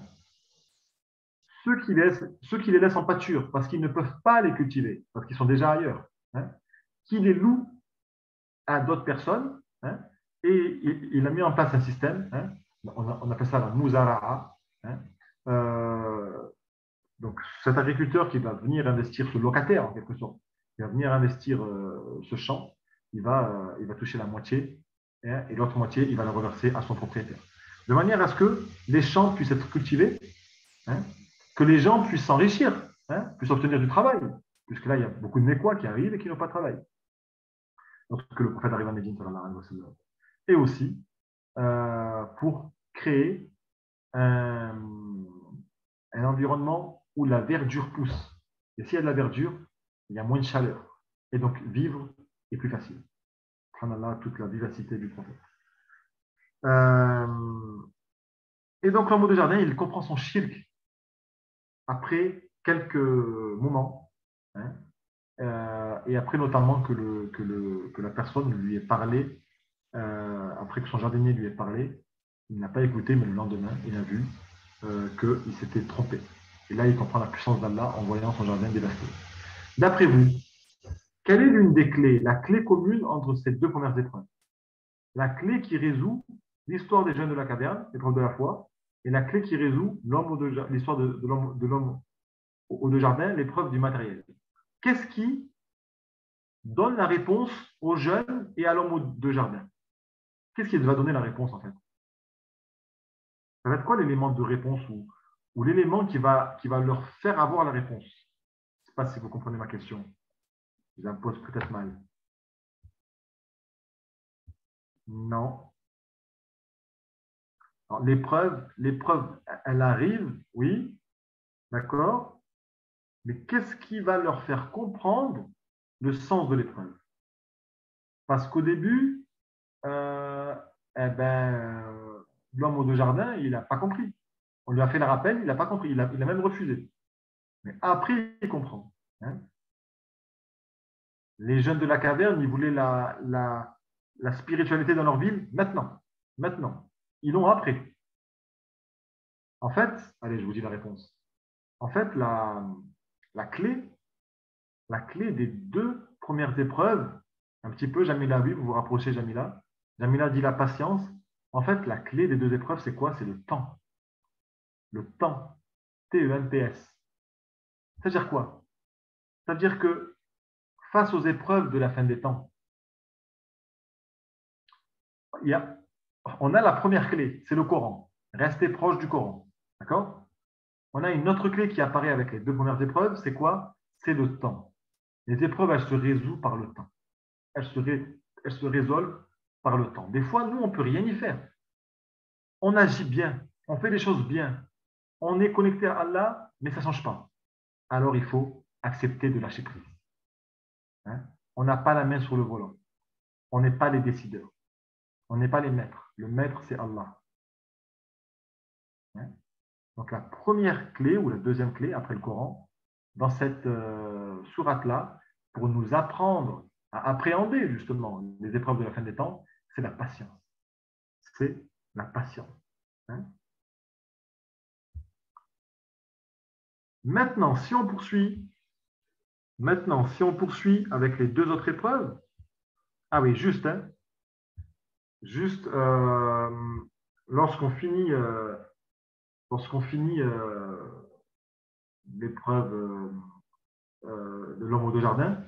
ceux qui les laissent en pâture parce qu'ils ne peuvent pas les cultiver, parce qu'ils sont déjà ailleurs, hein, qui les louent à d'autres personnes, hein, et il a mis en place un système, hein, on appelle ça la muzara'a. Hein, donc cet agriculteur qui va venir investir, ce locataire en quelque sorte, qui va venir investir ce champ, il va toucher la moitié, hein, et l'autre moitié, il va la reverser à son propriétaire. De manière à ce que les champs puissent être cultivés, hein, que les gens puissent s'enrichir, hein, puissent obtenir du travail, puisque là, il y a beaucoup de Mécois qui arrivent et qui n'ont pas de travail. Lorsque le prophète arrive à Médine, et aussi pour créer un environnement où la verdure pousse. Et s'il y a de la verdure, il y a moins de chaleur. Et donc, vivre est plus facile. Subhanallah, toute la vivacité du prophète. Et donc, l'homme de jardin, il comprend son shirk après quelques moments, hein, et après notamment que la personne lui ait parlé, après que son jardinier lui ait parlé, il n'a pas écouté, mais le lendemain, il a vu qu'il s'était trompé. Et là, il comprend la puissance d'Allah en voyant son jardin dévasté. D'après vous, quelle est l'une des clés, la clé commune entre ces deux premières épreuves? La clé qui résout l'histoire des jeunes de la caverne, l'épreuve de la foi, et la clé qui résout l'histoire de l'homme aux deux jardins, l'épreuve du matériel. Qu'est-ce qui donne la réponse aux jeunes et à l'homme aux deux jardins? Qu'est-ce qui va donner la réponse en fait? Ça va être quoi l'élément de réponse ou l'élément qui va leur faire avoir la réponse? Je ne sais pas si vous comprenez ma question. Je la pose peut-être mal. Non. L'épreuve, elle arrive, oui, d'accord, mais qu'est-ce qui va leur faire comprendre le sens de l'épreuve? Parce qu'au début, l'homme aux deux jardins, il n'a pas compris. On lui a fait le rappel, il n'a pas compris, il a même refusé. Mais après, il comprend. Hein. Les jeunes de la caverne, ils voulaient la spiritualité dans leur ville maintenant. Maintenant. Ils l'ont après. En fait, allez, je vous dis la réponse. En fait, la clé des deux premières épreuves, un petit peu, Jamila, oui, vous vous rapprochez, Jamila. Jamila dit la patience. En fait, la clé des deux épreuves, c'est quoi? C'est le temps. Le temps. T-E-M-P-S. Ça veut dire quoi? Ça veut dire que face aux épreuves de la fin des temps, on a la première clé, c'est le Coran. Restez proche du Coran. D'accord? On a une autre clé qui apparaît avec les deux premières épreuves, c'est quoi? C'est le temps. Les épreuves, elles se résolvent par le temps. Elles se résolvent par le temps. Des fois, nous, on ne peut rien y faire. On agit bien, on fait les choses bien, on est connecté à Allah, mais ça ne change pas. Alors, il faut accepter de lâcher prise. Hein? On n'a pas la main sur le volant. On n'est pas les décideurs. On n'est pas les maîtres. Le maître, c'est Allah. Hein? Donc, la première clé ou la deuxième clé après le Coran, dans cette sourate-là, pour nous apprendre à appréhender justement les épreuves de la fin des temps, c'est la patience. C'est la patience. Hein? Maintenant, si on poursuit avec les deux autres épreuves, ah oui, juste lorsqu'on finit l'épreuve de l'homme aux deux jardins,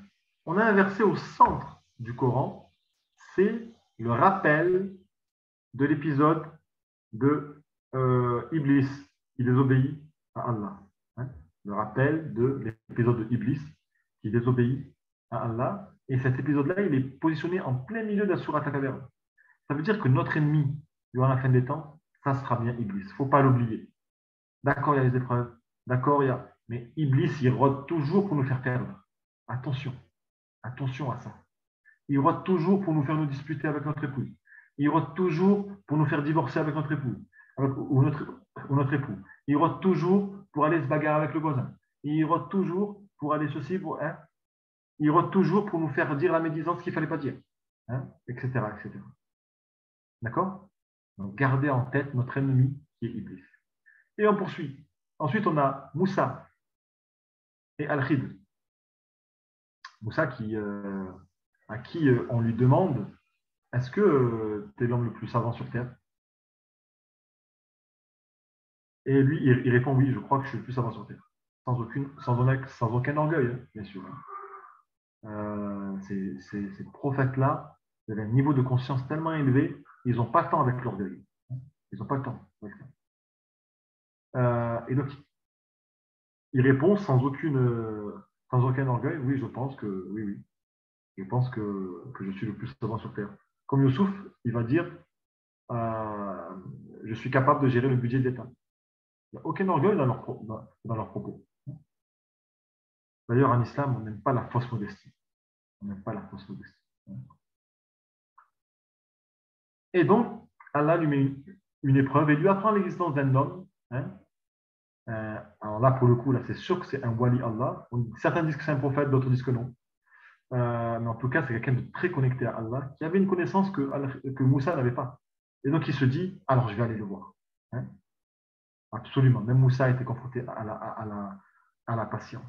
on a un verset au centre du Coran, c'est le rappel de l'épisode de Iblis qui désobéit à Allah. Hein? Le rappel de l'épisode de Iblis qui désobéit à Allah. Et cet épisode-là, il est positionné en plein milieu de la sourate Al-Kafir. Ça veut dire que notre ennemi, durant la fin des temps, ça sera bien Iblis. Il ne faut pas l'oublier. D'accord, il y a les épreuves. D'accord, mais Iblis, il rôde toujours pour nous faire perdre. Attention. Attention à ça. Il rôde toujours pour nous faire nous disputer avec notre épouse. Il rôde toujours pour nous faire divorcer avec notre épouse ou notre époux. Il rôde toujours pour aller se bagarrer avec le voisin. Il rôde toujours pour aller ceci, il rôde toujours pour nous faire dire la médisance qu'il ne fallait pas dire, etc., etc. D'accord? Donc, gardez en tête notre ennemi qui est Iblis. Et on poursuit. Ensuite, on a Moussa et Al-Khidr. Moussa à qui on lui demande est-ce que tu es l'homme le plus savant sur Terre? Et lui, il répond oui, je crois que je suis le plus savant sur Terre. Sans aucun orgueil, bien sûr. Ces prophètes-là, ils avaient un niveau de conscience tellement élevé, ils n'ont pas le temps avec l'orgueil. Ils n'ont pas le temps. Et donc, il répond sans aucun orgueil, oui, je pense que oui. Je pense que je suis le plus savant sur Terre. Comme Youssouf, il va dire je suis capable de gérer le budget de l'État. Il n'y a aucun orgueil dans leurs propos. D'ailleurs, en islam, on n'aime pas la fausse modestie. On n'aime pas la fausse modestie. Et donc, Allah lui met une épreuve et lui apprend l'existence d'un homme. Alors là, pour le coup, là, c'est sûr que c'est un wali Allah. Certains disent que c'est un prophète, d'autres disent que non. Mais en tout cas, c'est quelqu'un de très connecté à Allah, qui avait une connaissance que Moussa n'avait pas. Et donc, il se dit, alors je vais aller le voir. Absolument. Même Moussa a été confronté à la patience.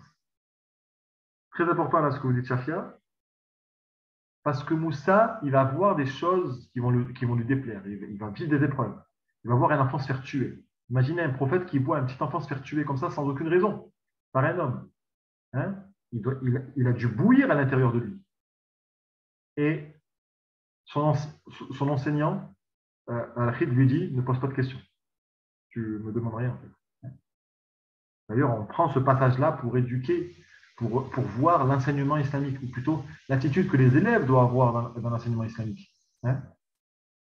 Très important là ce que vous dites, Shafia, parce que Moussa, il va voir des choses qui vont lui déplaire. Il va vivre des épreuves. Il va voir un enfant se faire tuer. Imaginez un prophète qui voit un petit enfant se faire tuer comme ça sans aucune raison. par un homme. Hein? Il a dû bouillir à l'intérieur de lui. Et son enseignant, Al-Khid, lui dit, ne pose pas de questions. Tu me demandes rien, en fait. D'ailleurs, on prend ce passage-là pour éduquer, pour voir l'enseignement islamique, ou plutôt l'attitude que les élèves doivent avoir dans l'enseignement islamique. Hein?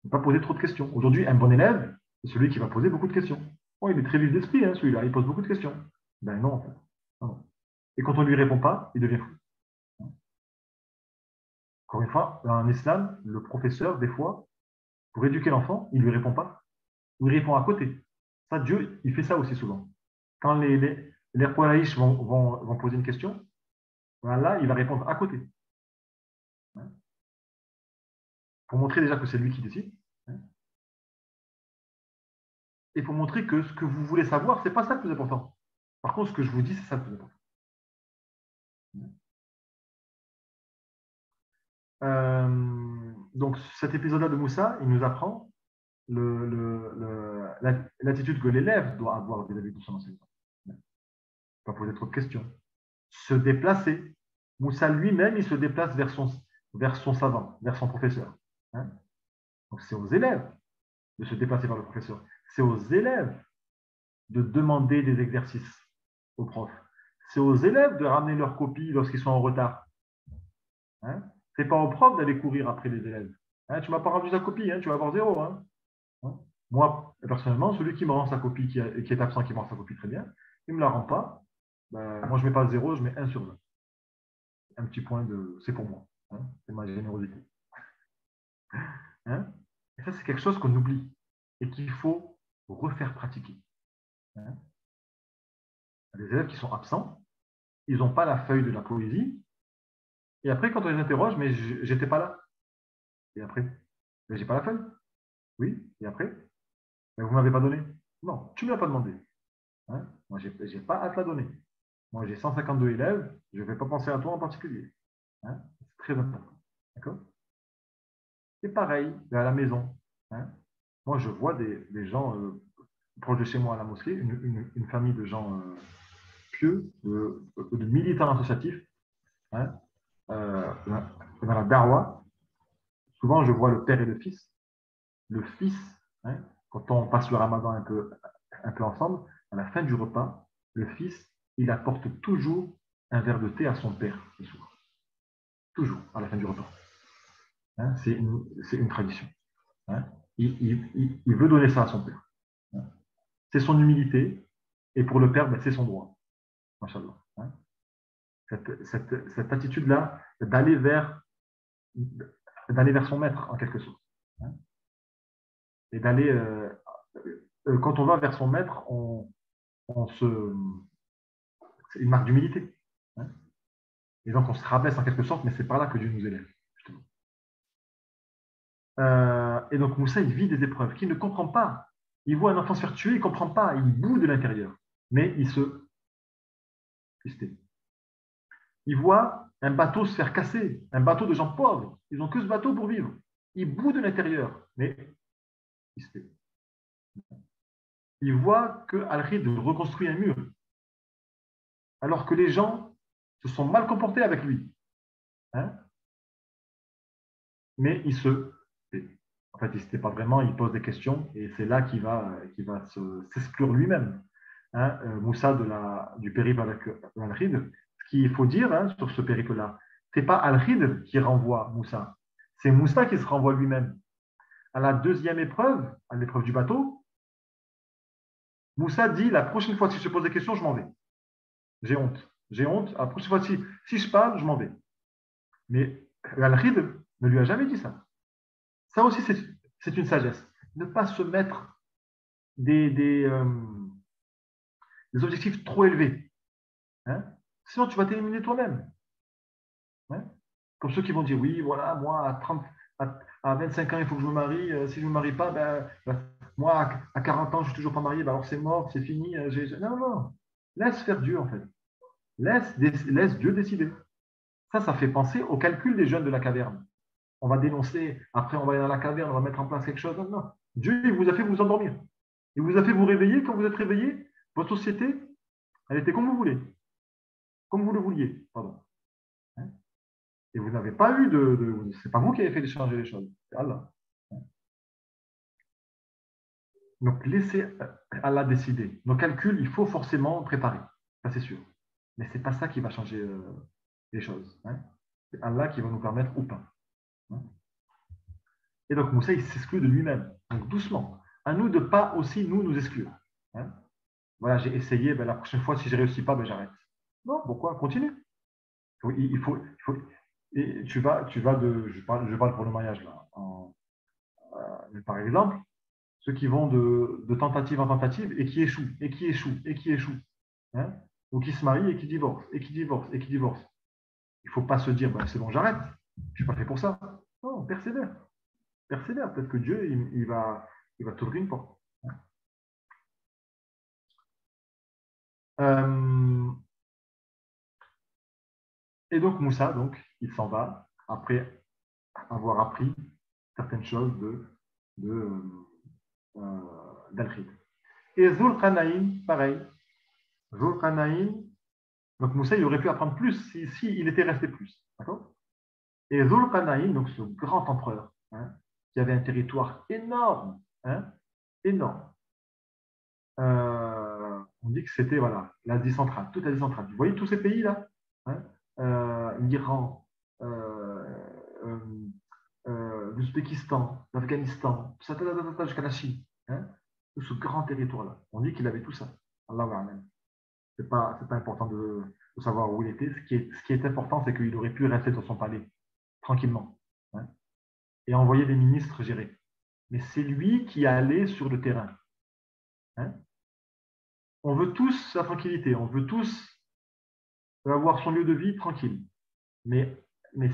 Ne pas poser trop de questions. Aujourd'hui, un bon élève, c'est celui qui va poser beaucoup de questions. Oh, il est très vif d'esprit, hein, celui-là, il pose beaucoup de questions. Ben non, en fait. Non. Et quand on ne lui répond pas, il devient fou. Encore une fois, en islam, le professeur, des fois, pour éduquer l'enfant, il ne lui répond pas. Il répond à côté. Ça, Dieu, il fait ça aussi souvent. Quand les Quraïsh vont poser une question, là, il va répondre à côté. Pour montrer déjà que c'est lui qui décide. Et pour montrer que ce que vous voulez savoir, ce n'est pas ça le plus important. Par contre, ce que je vous dis, c'est ça le plus important. Donc, cet épisode-là de Moussa, il nous apprend l'attitude que l'élève doit avoir vis-à-vis de son enseignant. Pas poser trop de questions. Se déplacer. Moussa lui-même, il se déplace vers son savant, vers son professeur. Hein? Donc, c'est aux élèves de se déplacer vers le professeur. C'est aux élèves de demander des exercices au prof. C'est aux élèves de ramener leurs copies lorsqu'ils sont en retard. Hein? Ce n'est pas au prof d'aller courir après les élèves. Hein? Tu ne m'as pas rendu ta copie, hein? Tu vas avoir 0. Hein? Moi, personnellement, celui qui me rend sa copie, qui est absent, qui me rend sa copie très bien, il ne me la rend pas. Ben, moi, je ne mets pas 0, je mets 1 sur 20. Un petit point de... C'est pour moi. Hein? C'est ma générosité. Hein? Et ça, c'est quelque chose qu'on oublie et qu'il faut refaire pratiquer. Hein? Les élèves qui sont absents, ils n'ont pas la feuille de la poésie. Et après, quand on les interroge, mais j'étais pas là. Et après, mais j'ai pas la feuille. Oui. Et après, mais vous ne m'avez pas donné. Non, tu ne me l'as pas demandé. Hein? Moi, je n'ai pas à te la donner. Moi, j'ai 152 élèves. Je ne vais pas penser à toi en particulier. Hein? C'est très important. D'accord? C'est pareil à la maison. Hein? Moi, je vois des gens proches de chez moi à la mosquée, une famille de gens pieux, de militants associatifs. Hein? Dans la Darwa, souvent je vois le père et le fils. Le fils, hein, quand on passe le ramadan un peu ensemble, à la fin du repas, le fils, il apporte toujours un verre de thé à son père le soir. Toujours, à la fin du repas. Hein, c'est une tradition. Hein. Il veut donner ça à son père. Hein. C'est son humilité, et pour le père, ben, c'est son droit. Machallah. Hein. Cette attitude-là, d'aller vers son maître, en quelque sorte. Hein. Et d'aller, quand on va vers son maître, c'est une marque d'humilité. Hein. Et donc, on se rabaisse en quelque sorte, mais c'est par là que Dieu nous élève. Justement. Et donc, Moussa, il vit des épreuves qu'il ne comprend pas. Il voit un enfant se faire tuer, il ne comprend pas. Il bout de l'intérieur. Mais il se... Il voit un bateau se faire casser, un bateau de gens pauvres. Ils n'ont que ce bateau pour vivre. Il bout de l'intérieur, mais il se tait. Il voit que Al-Khid reconstruit un mur, alors que les gens se sont mal comportés avec lui. Hein? Mais il se tait. En fait, il ne se tait pas vraiment, il pose des questions, et c'est là qu'il va s'exclure lui-même. Hein? Moussa du périple avec Al-Khid. Ce qu'il faut dire, hein, sur ce périple-là, ce n'est pas Al-Khid qui renvoie Moussa, c'est Moussa qui se renvoie lui-même. À la deuxième épreuve, à l'épreuve du bateau, Moussa dit, la prochaine fois que je pose des questions, je m'en vais. J'ai honte. J'ai honte. La prochaine fois, si je parle, je m'en vais. Mais Al-Khid ne lui a jamais dit ça. Ça aussi, c'est une sagesse. Ne pas se mettre des objectifs trop élevés. Hein? Sinon, tu vas t'éliminer toi-même. Hein? Comme ceux qui vont dire, oui, voilà, moi, à 25 ans, il faut que je me marie. Si je ne me marie pas, moi, à 40 ans, je ne suis toujours pas marié. Alors, c'est mort, c'est fini. Non. Laisse faire Dieu, en fait. Laisse Dieu décider. Ça fait penser au calcul des jeunes de la caverne. On va dénoncer, après on va aller dans la caverne, on va mettre en place quelque chose. Non. Dieu, il vous a fait vous endormir. Il vous a fait vous réveiller. Quand vous êtes réveillé, votre société, elle était comme vous voulez. comme vous le vouliez. Pardon. Hein? Et vous n'avez pas eu c'est pas vous qui avez fait changer les choses, c'est Allah. Donc, laissez Allah décider. Nos calculs, il faut forcément préparer. Ça, c'est sûr. Mais ce n'est pas ça qui va changer les choses. Hein. C'est Allah qui va nous permettre ou pas. Hein. Et donc, Moussa, il s'exclut de lui-même. Donc, doucement. À nous de ne pas aussi nous exclure. Hein. Voilà, j'ai essayé. Ben, la prochaine fois, si je ne réussis pas, ben, j'arrête. Non, pourquoi? Continue. Il faut, et tu vas je parle pour le mariage, là. Par exemple, ceux qui vont de tentative en tentative et qui échouent, et qui échouent, et qui échouent. Hein, ou qui se marient et qui divorcent, et qui divorcent, et qui divorcent. Il ne faut pas se dire, ben, c'est bon, j'arrête, je ne suis pas fait pour ça. Non, persévère. Persévère. Peut-être que Dieu, il va t'ouvrir une porte. Et donc, Moussa, donc, il s'en va après avoir appris certaines choses d'Al-Khid. Et Zulqarnaïn, pareil. Zulqarnaïn, donc Moussa, il aurait pu apprendre plus si il était resté plus. D'accord? Et Zulqarnaïn, donc ce grand empereur, hein, qui avait un territoire énorme, hein, énorme. On dit que c'était voilà, l'Asie centrale, toute l'Asie centrale. Vous voyez tous ces pays-là, hein, l'Iran, l'Ouzbékistan, l'Afghanistan, jusqu'à la Chine, hein, tout ce grand territoire-là. On dit qu'il avait tout ça. Allah Amen. Ce n'est pas important de savoir où il était. Ce qui est important, c'est qu'il aurait pu rester dans son palais, tranquillement, hein, et envoyer des ministres gérer. Mais c'est lui qui allait sur le terrain. Hein. On veut tous la tranquillité, on veut tous avoir son lieu de vie tranquille. Mais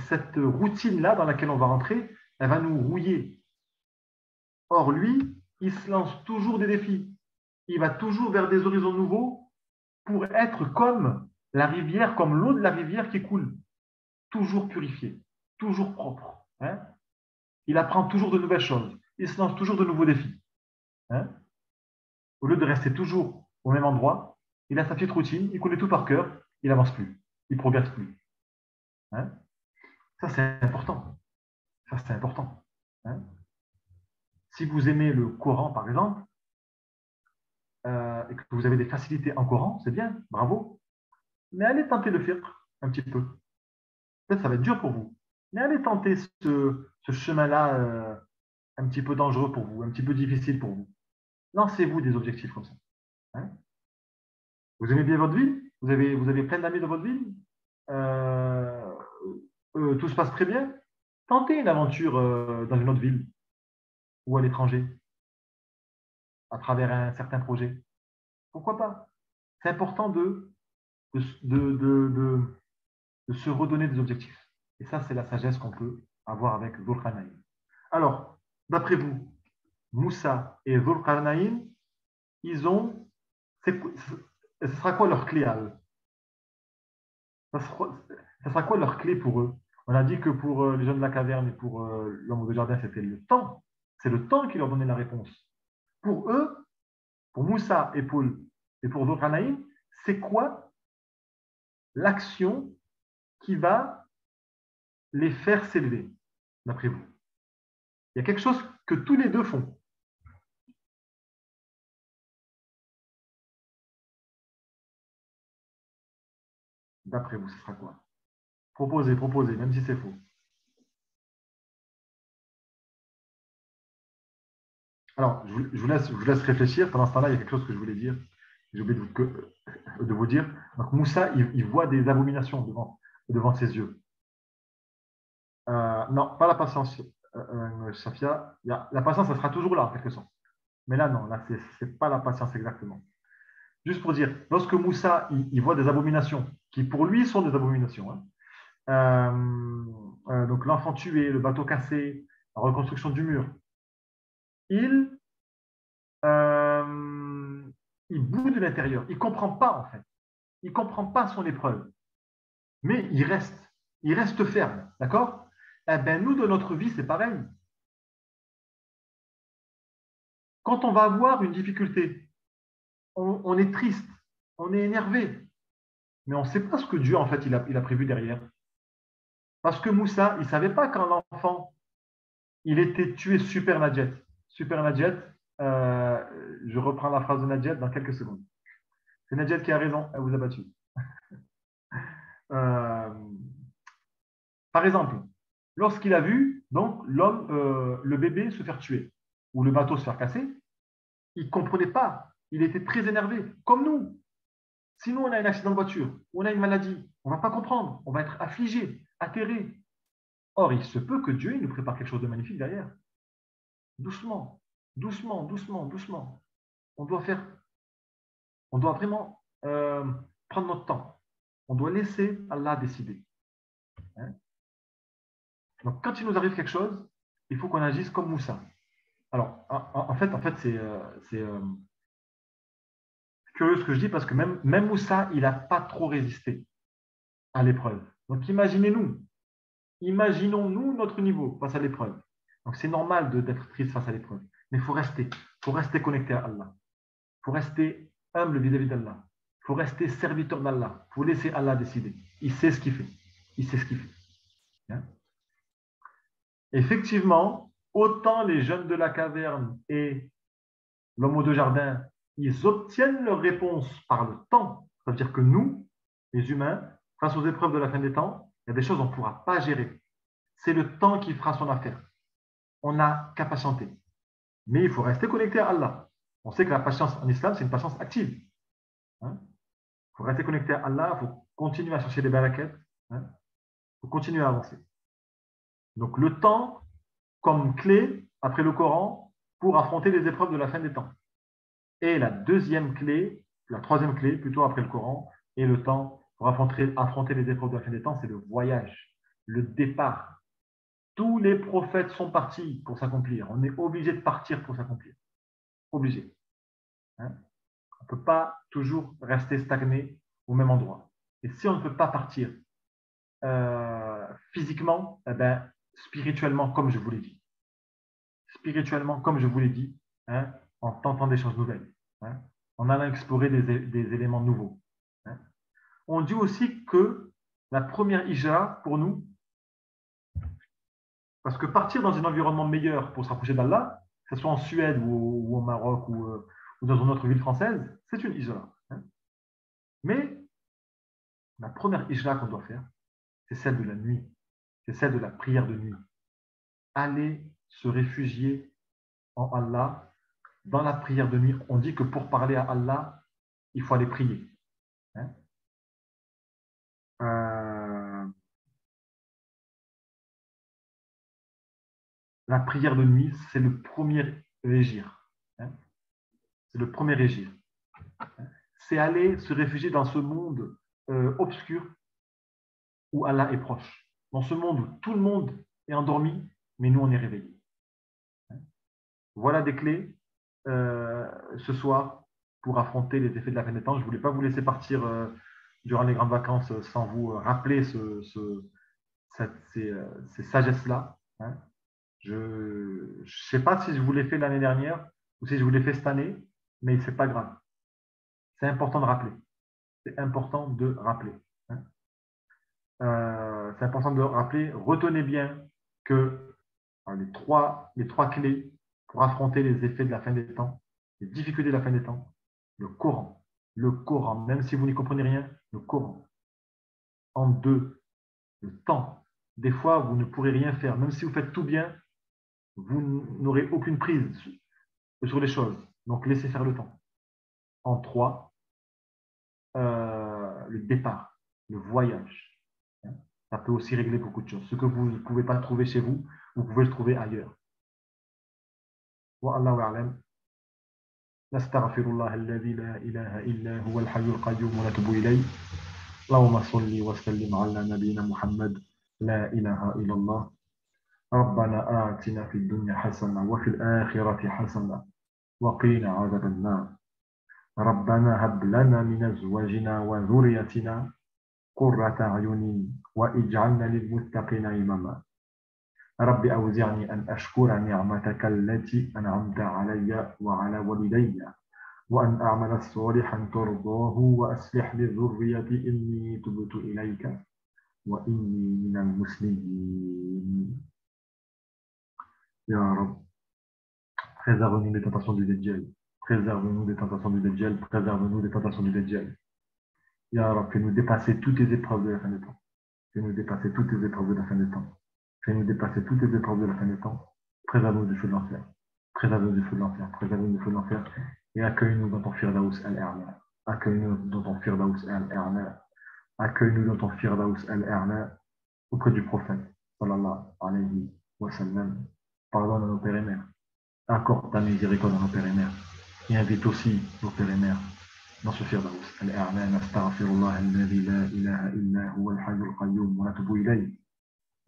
cette routine-là dans laquelle on va rentrer, elle va nous rouiller. Or, lui, il se lance toujours des défis. Il va toujours vers des horizons nouveaux pour être comme la rivière, comme l'eau de la rivière qui coule. Toujours purifiée, toujours propre. Hein. Il apprend toujours de nouvelles choses. Il se lance toujours de nouveaux défis. Hein. Au lieu de rester toujours au même endroit, il a sa petite routine, il connaît tout par cœur, il n'avance plus, il ne progresse plus. Hein. Ça, c'est important. Ça, c'est important. Hein. Si vous aimez le Coran, par exemple, et que vous avez des facilités en Coran, c'est bien, bravo. Mais allez tenter le fiqh un petit peu. Peut-être ça va être dur pour vous. Mais allez tenter ce chemin-là un petit peu dangereux pour vous, un petit peu difficile pour vous. Lancez-vous des objectifs comme ça. Hein. Vous aimez bien votre ville? Vous avez plein d'amis dans votre ville? Tout se passe très bien? Tentez une aventure dans une autre ville ou à l'étranger à travers un certain projet. Pourquoi pas? C'est important de se redonner des objectifs. Et ça, c'est la sagesse qu'on peut avoir avec Zulqarnaïn. Alors, d'après vous, Moussa et Zulqarnaïn, ce sera quoi leur clé à eux? Ça sera quoi leur clé pour eux? On a dit que pour les gens de la caverne et pour l'homme de jardin, c'était le temps. C'est le temps qui leur donnait la réponse. Pour eux, pour Moussa et pour Zulqarnaïn, c'est quoi l'action qui va les faire s'élever, d'après vous? Il y a quelque chose que tous les deux font. D'après vous, ce sera quoi? Proposez, même si c'est faux. Alors, je vous laisse réfléchir. Pendant ce temps-là, il y a quelque chose que je voulais dire. J'ai oublié de vous dire. Donc, Moussa, il voit des abominations devant ses yeux. Non, pas la patience, Safia. La patience, ça sera toujours là, en quelque sorte. Mais là, non, là, ce n'est pas la patience exactement. Juste pour dire, lorsque Moussa, il voit des abominations, qui pour lui sont des abominations, hein. Donc l'enfant tué, le bateau cassé, la reconstruction du mur, il bout de l'intérieur. Il ne comprend pas, en fait. Il ne comprend pas son épreuve. Mais il reste ferme. D'accord? Eh bien, nous, de notre vie, c'est pareil. Quand on va avoir une difficulté, on est triste, on est énervé. mais on ne sait pas ce que Dieu, en fait, il a prévu derrière. Parce que Moussa, il ne savait pas quand l'enfant, il était tué Super Nadjet. Super Nadjet, je reprends la phrase de Nadjet dans quelques secondes. C'est Nadjet qui a raison, elle vous a battu. Par exemple, lorsqu'il a vu donc l'homme, le bébé se faire tuer ou le bateau se faire casser, il ne comprenait pas. Il était très énervé, comme nous. Si nous, on a un accident de voiture ou on a une maladie, on ne va pas comprendre. On va être affligé, atterré. Or, il se peut que Dieu il nous prépare quelque chose de magnifique derrière. Doucement, doucement, doucement, doucement. On doit vraiment prendre notre temps. On doit laisser Allah décider. Hein? Donc, quand il nous arrive quelque chose, il faut qu'on agisse comme Moussa. Alors, en fait, c'est curieux ce que je dis parce que même Moussa, il n'a pas trop résisté à l'épreuve. Donc, imaginons-nous notre niveau face à l'épreuve. Donc, c'est normal d'être triste face à l'épreuve. Mais il faut rester connecté à Allah. Il faut rester humble vis-à-vis d'Allah. Il faut rester serviteur d'Allah. Il faut laisser Allah décider. Il sait ce qu'il fait. Il sait ce qu'il fait. Hein? Effectivement, autant les jeunes de la caverne et l'homme aux deux jardins, ils obtiennent leur réponse par le temps. Ça veut dire que nous, les humains, face aux épreuves de la fin des temps, il y a des choses qu'on ne pourra pas gérer. C'est le temps qui fera son affaire. On n'a qu'à patienter. Mais il faut rester connecté à Allah. On sait que la patience en islam, c'est une patience active. Hein? Il faut rester connecté à Allah, il faut continuer à chercher des barakettes, hein? Il faut continuer à avancer. Donc le temps comme clé, après le Coran, pour affronter les épreuves de la fin des temps. Et la troisième clé, plutôt après le Coran, et le temps pour affronter les épreuves de la fin des temps, c'est le voyage, le départ. Tous les prophètes sont partis pour s'accomplir. On est obligé de partir pour s'accomplir. Obligé. Hein? On ne peut pas toujours rester stagné au même endroit. Et si on ne peut pas partir physiquement, eh ben, spirituellement, comme je vous l'ai dit. Spirituellement, comme je vous l'ai dit, hein, en tentant des choses nouvelles, hein, en allant explorer des éléments nouveaux. Hein. On dit aussi que la première hijra pour nous, parce que partir dans un environnement meilleur pour se rapprocher d'Allah, que ce soit en Suède ou au Maroc ou dans une autre ville française, c'est une hijra. Hein. Mais la première hijra qu'on doit faire, c'est celle de la nuit, c'est celle de la prière de nuit. Aller se réfugier en Allah. Dans la prière de nuit, on dit que pour parler à Allah, il faut aller prier. Hein? La prière de nuit, c'est le premier régir. Hein? C'est le premier régir. Hein? C'est aller se réfugier dans ce monde obscur où Allah est proche. Dans ce monde où tout le monde est endormi, mais nous, on est réveillés. Hein? Voilà des clés ce soir pour affronter les effets de la fin des temps. Je ne voulais pas vous laisser partir durant les grandes vacances sans vous rappeler ces sagesses-là. Hein. Je ne sais pas si je vous l'ai fait l'année dernière ou si je vous l'ai fait cette année, mais ce n'est pas grave. C'est important de rappeler. C'est important de rappeler. Hein. C'est important de rappeler. Retenez bien que les trois clés pour affronter les effets de la fin des temps, les difficultés de la fin des temps, le Coran, même si vous n'y comprenez rien, le Coran. En deux, le temps. Des fois, vous ne pourrez rien faire. Même si vous faites tout bien, vous n'aurez aucune prise sur les choses. Donc, laissez faire le temps. En trois, le départ, le voyage. Ça peut aussi régler beaucoup de choses. Ce que vous ne pouvez pas trouver chez vous, vous pouvez le trouver ailleurs. Wallahu a'lam. نستغفر الله الذي لا إله إلا هو الحي القيوم ونتوب إليه اللهم صل وسلم على نبينا محمد لا إله إلا الله ربنا آتنا في الدنيا حسنة وفي الآخرة حسنة وقنا عذاب النار ربنا هب لنا من أزواجنا وذريتنا قرة أعين واجعلنا للمتقين إماما رب أوزعني أن أشكر نعمتك التي أنعمت علي وعلى والدي وأن أعمل صالحا ترضاه وأصلح لي ذريتي إني تبت إليك وإني من المسلمين. يا رب, préserve-nous des tentations du Dajjal. Préserve-nous des tentations du Dajjal. Préserve-nous des tentations du Dajjal. Ya Rab, fais-nous dépasser toutes les épreuves de la fin des temps. Fais-nous dépasser toutes les épreuves de la fin des temps. Fais-nous dépasser toutes les épreuves de la fin des temps. Préserve-nous du feu de l'enfer. Préserve-nous du feu de l'enfer. Préserve-nous du feu de l'enfer. Et accueille-nous dans ton Firdaus al-A'la. Accueille-nous dans ton Firdaus al-A'la. Accueille-nous dans ton Firdaus al-A'la auprès du prophète, sallallahu alayhi wa sallam. Pardonne à nos pères et mères. Accorde ta miséricorde à nos pères et mères. Et invite aussi nos pères et mères dans ce Firdaus al-A'la. Nastaghfirullah alladhi la ilaha illa huwa al-hayyul qayyum wa natubu ilayh.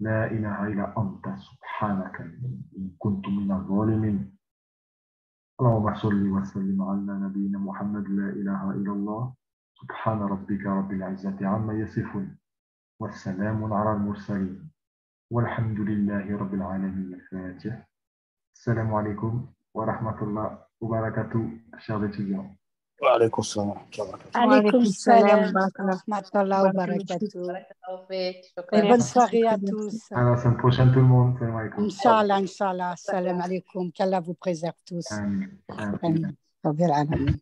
La ilaha illa anta subhanaka in kuntum minaz zalimin. اللهم صل وسلم على نبينا محمد لا إله إلا الله سبحان ربك رب العزة عما يصفون والسلام على المرسلين والحمد لله رب العالمين. الفاتح. السلام عليكم ورحمة الله وبركاته. chers étudiants. وعليكم السلام ورحمة الله وبركاته. عليكم السلام بارك الله ورحمة الله وبركاته. شكرا. Bonne soirée à tous. À la semaine prochaine tout le monde. Salam alaikum. Inch'Allah, Inch'Allah. Salam alaikum. Qu'Allah vous préserve tous. Amin. Amin. Amin. Rabbil alamin.